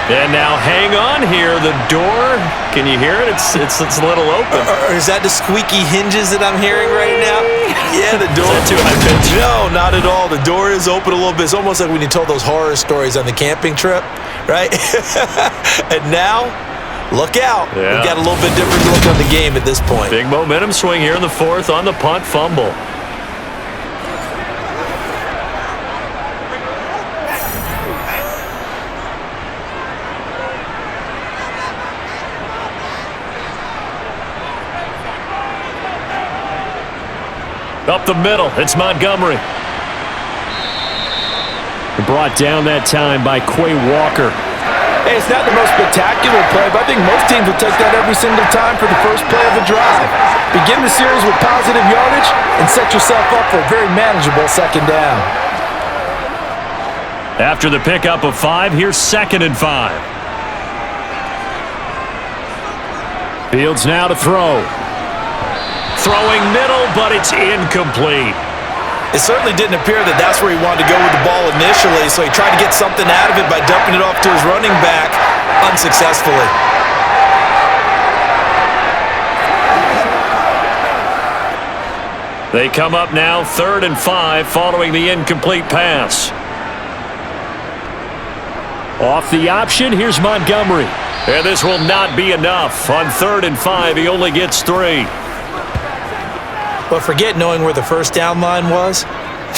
And now hang on here. The door, can you hear it? It's a little open. Is that the squeaky hinges that I'm hearing right now? Yeah, the door. Is that too high pitch? No, not at all. The door is open a little bit. It's almost like when you told those horror stories on the camping trip, right? And now, look out. Yeah. We've got a little bit different look on the game at this point. Big momentum swing here in the 4th on the punt fumble. Up the middle, it's Montgomery. Brought down that time by Quay Walker. Hey, it's not the most spectacular play, but I think most teams will take that every single time for the first play of the drive. Begin the series with positive yardage and set yourself up for a very manageable 2nd down. After the pickup of 5, here's 2nd and 5. Fields now to throw. Throwing middle, but it's incomplete. It certainly didn't appear that that's where he wanted to go with the ball initially, so he tried to get something out of it by dumping it off to his running back unsuccessfully. They come up now 3rd and 5 following the incomplete pass. Off the option, here's Montgomery. And this will not be enough. On 3rd and 5, he only gets 3. But forget knowing where the first down line was.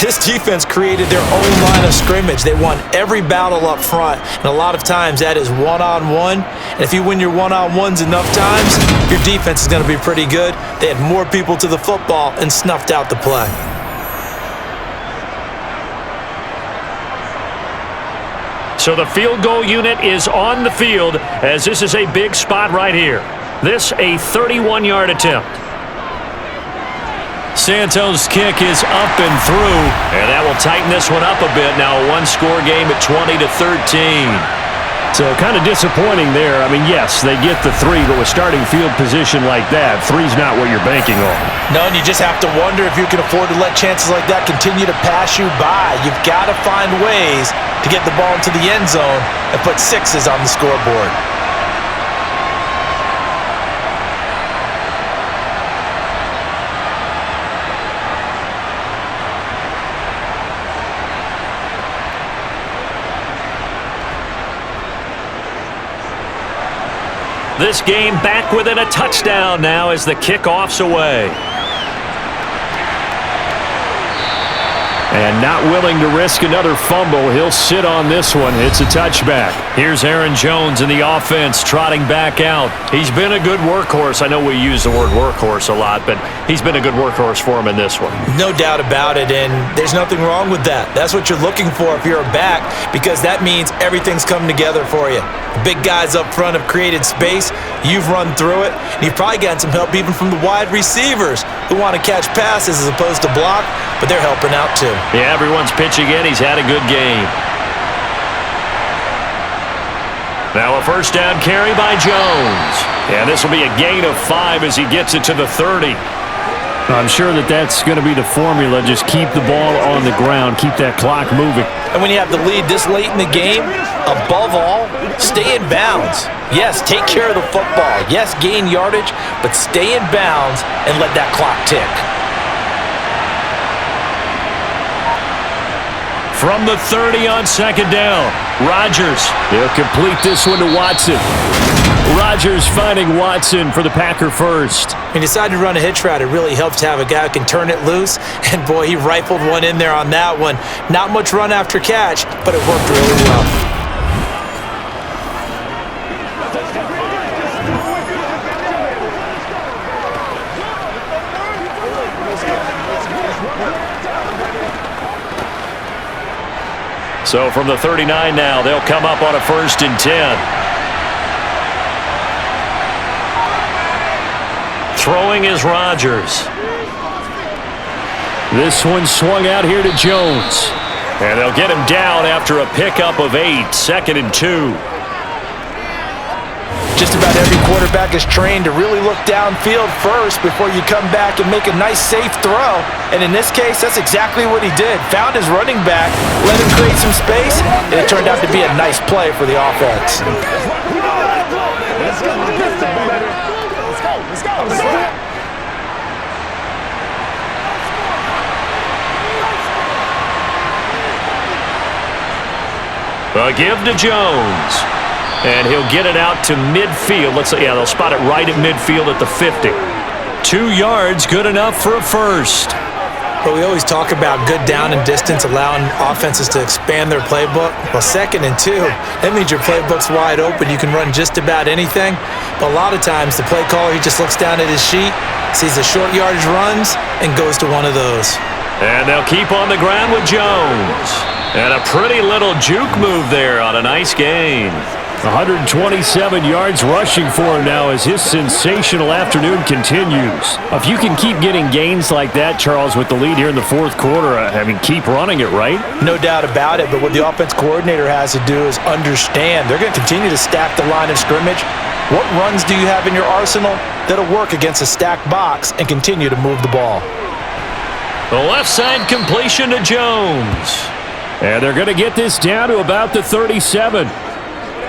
This defense created their own line of scrimmage. They won every battle up front, and a lot of times that is one-on-one. And if you win your one-on-ones enough times, your defense is going to be pretty good. They had more people to the football and snuffed out the play. So the field goal unit is on the field as this is a big spot right here. This a 31-yard attempt. Santos' kick is up and through, and that will tighten this one up a bit. Now a one-score game at 20-13. So kind of disappointing there. I mean, yes, they get the 3, but with starting field position like that, 3's not what you're banking on. No, and you just have to wonder if you can afford to let chances like that continue to pass you by. You've got to find ways to get the ball into the end zone and put 6s on the scoreboard. This game back within a touchdown now as the kickoff's away. And not willing to risk another fumble. He'll sit on this one. It's a touchback. Here's Aaron Jones in the offense trotting back out. He's been a good workhorse. I know we use the word workhorse a lot, but he's been a good workhorse for him in this one. No doubt about it, and there's nothing wrong with that. That's what you're looking for if you're a back, because that means everything's come together for you. The big guys up front have created space. You've run through it, and you've probably gotten some help even from the wide receivers who want to catch passes as opposed to block, but they're helping out too. Yeah, everyone's pitching in. He's had a good game. Now a first down carry by Jones. And this will be a gain of 5 as he gets it to the 30. I'm sure that's going to be the formula. Just keep the ball on the ground. Keep that clock moving. And when you have the lead this late in the game, above all, stay in bounds. Yes, take care of the football. Yes, gain yardage, but stay in bounds and let that clock tick. From the 30 on second down, Rodgers. He'll complete this one to Watson. Rodgers finding Watson for the Packer first. He decided to run a hitch route. It really helps to have a guy who can turn it loose. And boy, he rifled one in there on that one. Not much run after catch, but it worked really well. So from the 39 now, they'll come up on a 1st and 10. Throwing is Rodgers. This one swung out here to Jones. And they'll get him down after a pickup of 8, 2nd and 2. Just about every quarterback is trained to really look downfield first before you come back and make a nice, safe throw. And in this case, that's exactly what he did. Found his running back, let him create some space, and it turned out to be a nice play for the offense. A give to Jones. And he'll get it out to midfield. They'll spot it right at midfield at the 50. 2 yards, good enough for a first. But we always talk about good down and distance, allowing offenses to expand their playbook. Well, 2nd and 2, that means your playbook's wide open. You can run just about anything. But a lot of times, the play caller, he just looks down at his sheet, sees the short yardage runs, and goes to one of those. And they'll keep on the ground with Jones. And a pretty little juke move there on a nice gain. 127 yards rushing for him now as his sensational afternoon continues. If you can keep getting gains like that, Charles, with the lead here in the 4th quarter, keep running it, right? No doubt about it, but what the offense coordinator has to do is understand they're going to continue to stack the line of scrimmage, What runs do you have in your arsenal that'll work against a stacked box and continue to move the ball? The left side completion to Jones. And they're going to get this down to about the 37.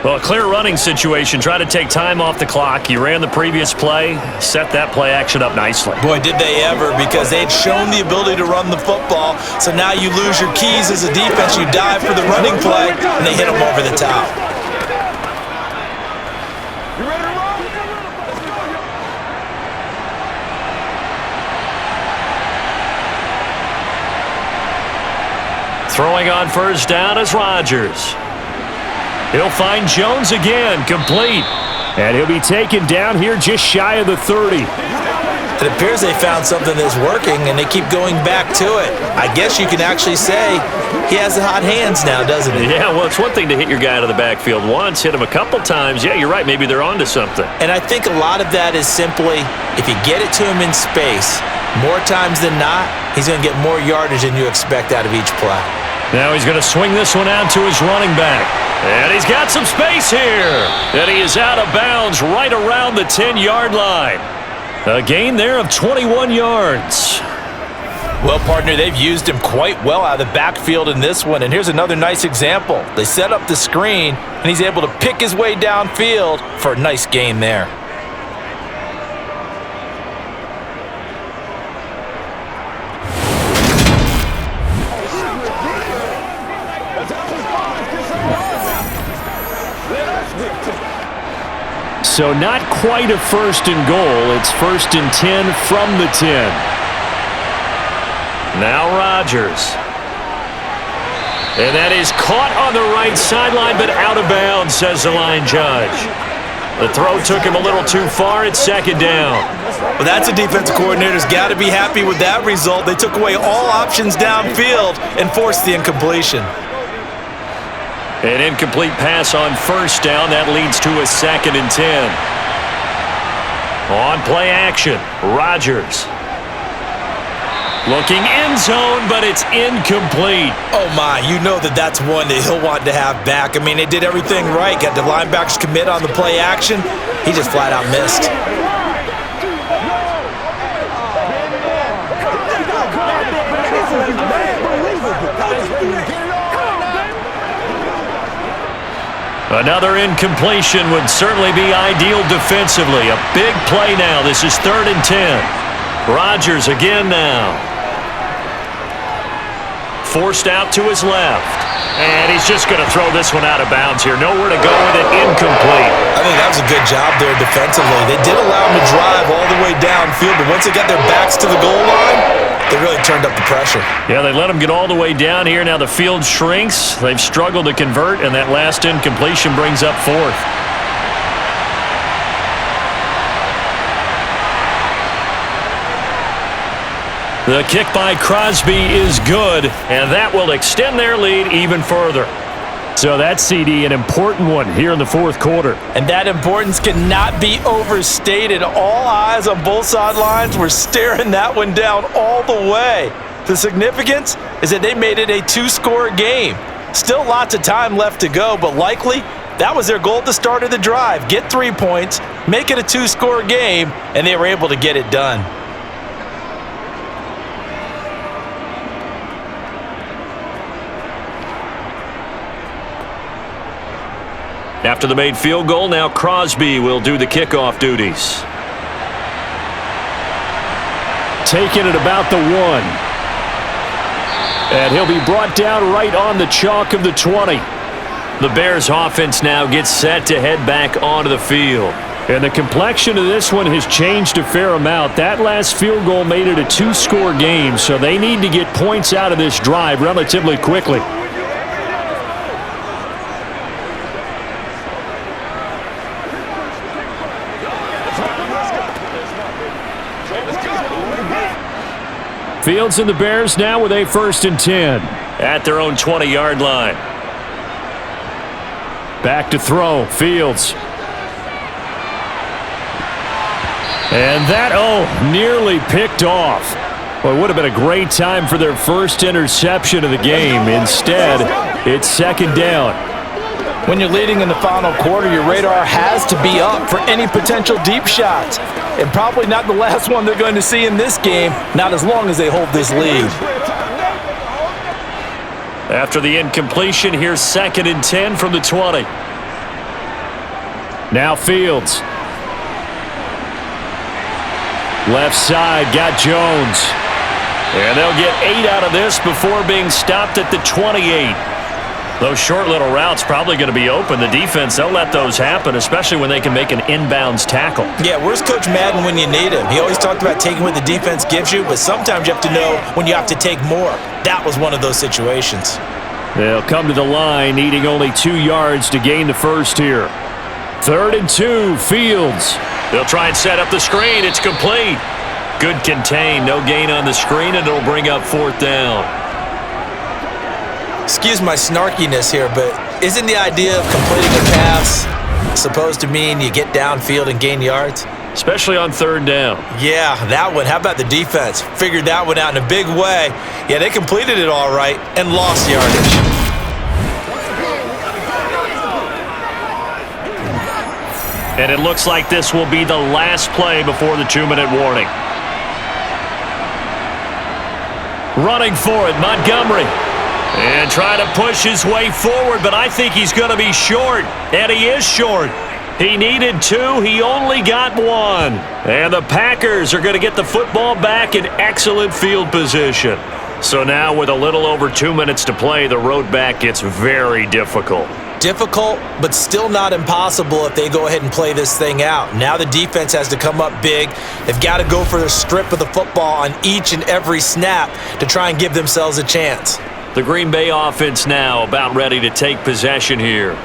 Well, a clear running situation. Try to take time off the clock. You ran the previous play, set that play action up nicely. Boy, did they ever, because they'd shown the ability to run the football. So now you lose your keys as a defense. You dive for the running play, and they hit them over the top. You ready to roll? Throwing on first down is Rodgers. He'll find Jones again, complete. And he'll be taken down here just shy of the 30. It appears they found something that's working, and they keep going back to it. I guess you can actually say he has the hot hands now, doesn't he? Yeah, well, it's one thing to hit your guy out of the backfield once, hit him a couple times. Yeah, you're right. Maybe they're onto something. And I think a lot of that is simply, if you get it to him in space, more times than not, he's going to get more yardage than you expect out of each play. Now he's going to swing this one out to his running back. And he's got some space here. And he is out of bounds right around the 10-yard line. A gain there of 21 yards. Well, partner, they've used him quite well out of the backfield in this one. And here's another nice example. They set up the screen, and he's able to pick his way downfield for a nice gain there. So not quite a first and goal. It's first and 10 from the 10. Now Rodgers. And that is caught on the right sideline, but out of bounds, says the line judge. The throw took him a little too far. It's second down. Well, that's a defensive coordinator's got to be happy with that result. They took away all options downfield and forced the incompletion. An incomplete pass on first down. That leads to a second and 10. On play action, Rodgers. Looking end zone, but it's incomplete. Oh, my. You know that's one that he'll want to have back. I mean, they did everything right. Got the linebackers commit on the play action. He just flat out missed. Another incompletion would certainly be ideal defensively. A big play now. This is 3rd and 10. Rodgers again now. Forced out to his left. And he's just going to throw this one out of bounds here. Nowhere to go with it. Incomplete. I think that was a good job there defensively. They did allow him to drive all the way downfield, but once they got their backs to the goal line, they really turned up the pressure. Yeah, they let him get all the way down here. Now the field shrinks. They've struggled to convert, and that last incompletion brings up 4th. The kick by Crosby is good, and that will extend their lead even further. So that's, CD, an important one here in the 4th quarter. And that importance cannot be overstated. All eyes on both sidelines were staring that one down all the way. The significance is that they made it a 2-score game. Still lots of time left to go, but likely that was their goal at the start of the drive. Get 3 points, make it a 2-score game, and they were able to get it done. After the made field goal, now Crosby will do the kickoff duties. Taken at about the 1. And he'll be brought down right on the chalk of the 20. The Bears offense now gets set to head back onto the field. And the complexion of this one has changed a fair amount. That last field goal made it a 2-score game, so they need to get points out of this drive relatively quickly. Fields and the Bears now with a 1st and 10. At their own 20-yard line. Back to throw, Fields. And that, nearly picked off. Well, it would have been a great time for their first interception of the game. Instead, it's 2nd down. When you're leading in the final quarter, your radar has to be up for any potential deep shots. And probably not the last one they're going to see in this game, not as long as they hold this lead. After the incompletion, here's 2nd and 10 from the 20. Now Fields. Left side, got Jones. And they'll get 8 out of this before being stopped at the 28. Those short little routes probably going to be open. The defense, they'll let those happen, especially when they can make an inbounds tackle. Yeah, where's Coach Madden when you need him? He always talked about taking what the defense gives you, but sometimes you have to know when you have to take more. That was one of those situations. They'll come to the line, needing only 2 yards to gain the first here. 3rd and 2, Fields. They'll try and set up the screen. It's complete. Good contain, no gain on the screen, and it'll bring up 4th down. Excuse my snarkiness here, but isn't the idea of completing a pass supposed to mean you get downfield and gain yards? Especially on 3rd down. Yeah, that one. How about the defense? Figured that one out in a big way. Yeah, they completed it all right and lost yardage. And it looks like this will be the last play before the 2-minute warning. Running for it, Montgomery. And trying to push his way forward, but I think he's going to be short. And he is short. He needed 2. He only got 1. And the Packers are going to get the football back in excellent field position. So now with a little over 2 minutes to play, the road back gets very difficult. Difficult, but still not impossible if they go ahead and play this thing out. Now the defense has to come up big. They've got to go for the strip of the football on each and every snap to try and give themselves a chance. The Green Bay offense now about ready to take possession here.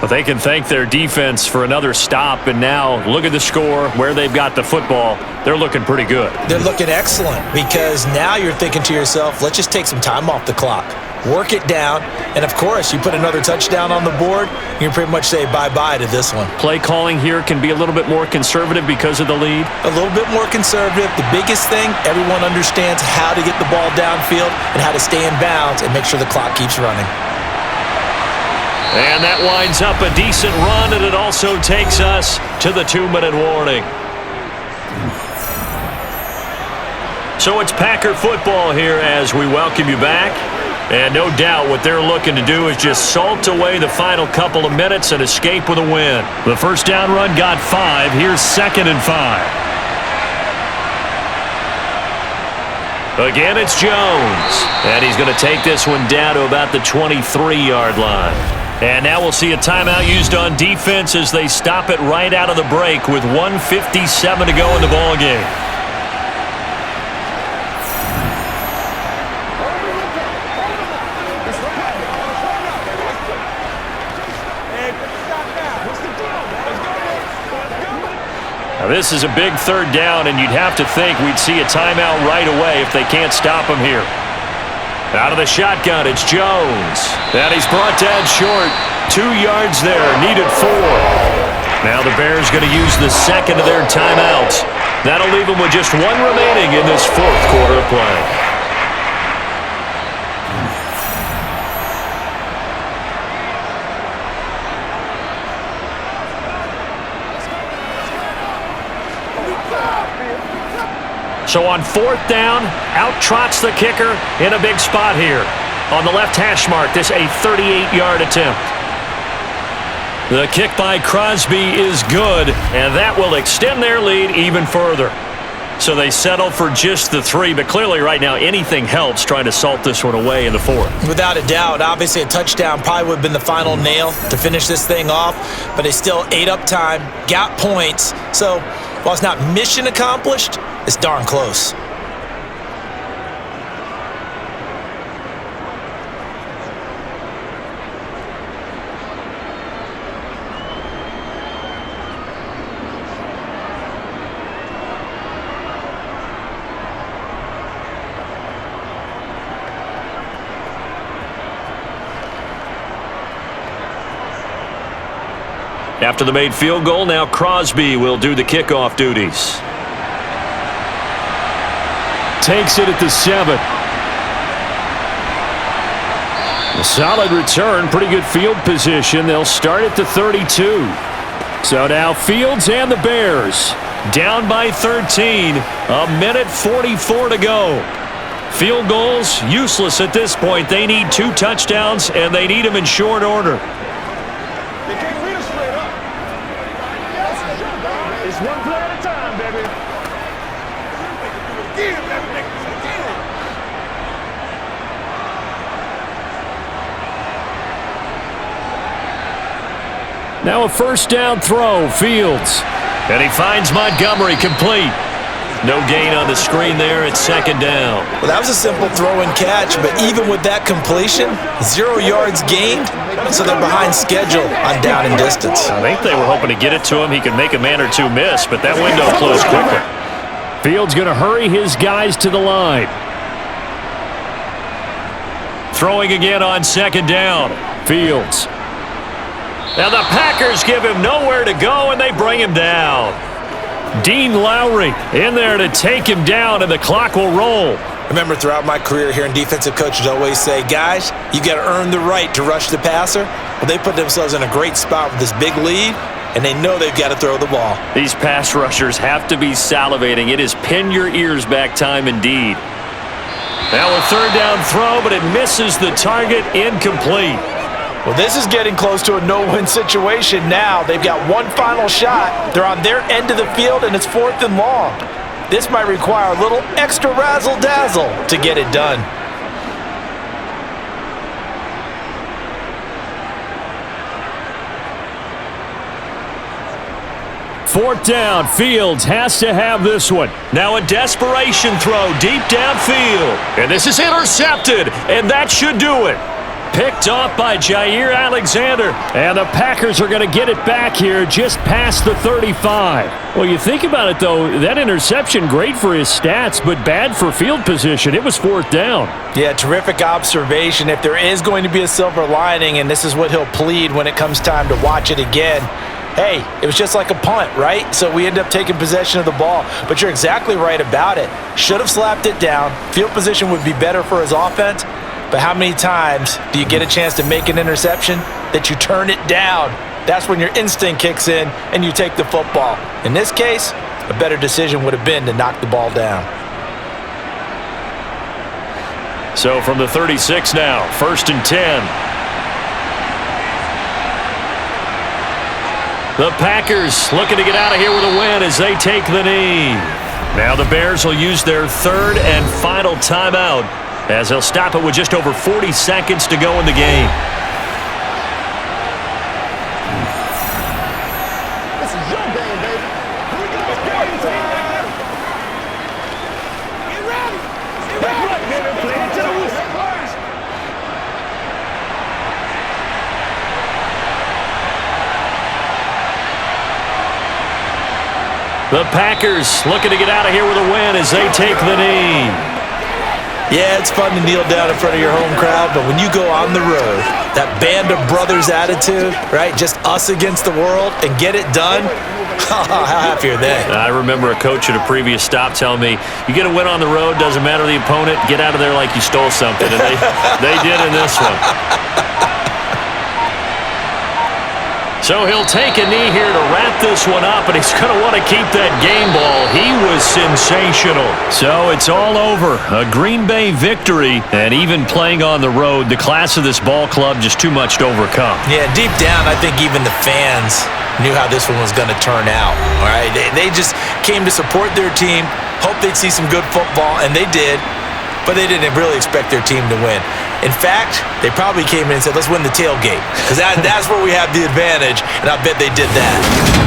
But they can thank their defense for another stop, and now look at the score, where they've got the football. They're looking pretty good. They're looking excellent because now you're thinking to yourself, let's just take some time off the clock. Work it down, and of course, you put another touchdown on the board, you can pretty much say bye-bye to this one. Play calling here can be a little bit more conservative because of the lead. A little bit more conservative. The biggest thing, everyone understands how to get the ball downfield and how to stay in bounds and make sure the clock keeps running. And that winds up a decent run, and it also takes us to the 2-minute warning. So it's Packer football here as we welcome you back. And no doubt what they're looking to do is just salt away the final couple of minutes and escape with a win. The first down run got 5. Here's 2nd and 5. Again, it's Jones. And he's going to take this one down to about the 23-yard line. And now we'll see a timeout used on defense as they stop it right out of the break with 1:57 to go in the ballgame. Now this is a big 3rd down, and you'd have to think we'd see a timeout right away if they can't stop him here. Out of the shotgun, it's Jones. And he's brought down short. 2 yards there, needed 4. Now the Bears going to use the second of their timeouts. That'll leave them with just 1 remaining in this 4th quarter of play. So on 4th down, out trots the kicker in a big spot here. On the left hash mark, this a 38-yard attempt. The kick by Crosby is good, and that will extend their lead even further. So they settle for just the 3, but clearly right now anything helps trying to salt this one away in the 4th. Without a doubt, obviously a touchdown probably would have been the final nail to finish this thing off, but they still ate up time, got points. So while it's not mission accomplished, it's darn close. After the made field goal, now Crosby will do the kickoff duties. Takes it at the 7. A solid return, pretty good field position. They'll start at the 32. So now Fields and the Bears down by 13. A minute 44 to go. Field goals useless at this point. They need 2 touchdowns, and they need them in short order. They can't read us straight up. It's one play at a time, baby. Now a first down throw, Fields. And he finds Montgomery complete. No gain on the screen there. It's second down. Well, that was a simple throw and catch, but even with that completion, 0 yards gained, so they're behind schedule on down and distance. I think they were hoping to get it to him. He could make a man or two miss, but that window closed quickly. Fields going to hurry his guys to the line. Throwing again on second down. Fields. Now the Packers give him nowhere to go, and they bring him down. Dean Lowry in there to take him down, and the clock will roll. Remember, throughout my career, hearing defensive coaches always say, guys, you got to earn the right to rush the passer. Well, they put themselves in a great spot with this big lead, and they know they've got to throw the ball. These pass rushers have to be salivating. It is pin your ears back time indeed. Now a third down throw, but it misses the target, incomplete. Well, this is getting close to a no-win situation now. They've got one final shot. They're on their end of the field, and it's 4th and long. This might require a little extra razzle-dazzle to get it done. Fourth down, Fields has to have this one. Now a desperation throw deep downfield. And this is intercepted, and that should do it. Picked off by Jair Alexander. And the Packers are going to get it back here just past the 35. Well, you think about it, though, that interception, great for his stats, but bad for field position. It was 4th down. Yeah, terrific observation. If there is going to be a silver lining, and this is what he'll plead when it comes time to watch it again, hey, it was just like a punt, right? So we end up taking possession of the ball. But you're exactly right about it. Should have slapped it down. Field position would be better for his offense. But how many times do you get a chance to make an interception that you turn it down? That's when your instinct kicks in and you take the football. In this case, a better decision would have been to knock the ball down. So from the 36 now, 1st and 10. The Packers looking to get out of here with a win as they take the knee. Now the Bears will use their 3rd and final timeout as they'll stop it with just over 40 seconds to go in the game. This is your game, baby. Here we go. It's game time. Get ready. Get ready. That's right, baby. Play it to the whistle. The Packers looking to get out of here with a win as they take the knee. Yeah, it's fun to kneel down in front of your home crowd, but when you go on the road, that band of brothers attitude, right? Just us against the world and get it done. How happy are they? I remember a coach at a previous stop telling me, you get a win on the road, doesn't matter the opponent, get out of there like you stole something. And they did in this one. So he'll take a knee here to wrap this one up, and he's going to want to keep that game ball. He was sensational. So it's all over. A Green Bay victory, and even playing on the road, the class of this ball club just too much to overcome. Yeah, deep down, I think even the fans knew how this one was going to turn out. All right, they just came to support their team, hoped they'd see some good football, and they did. But they didn't really expect their team to win. In fact, they probably came in and said, let's win the tailgate, because that's where we have the advantage, and I bet they did that.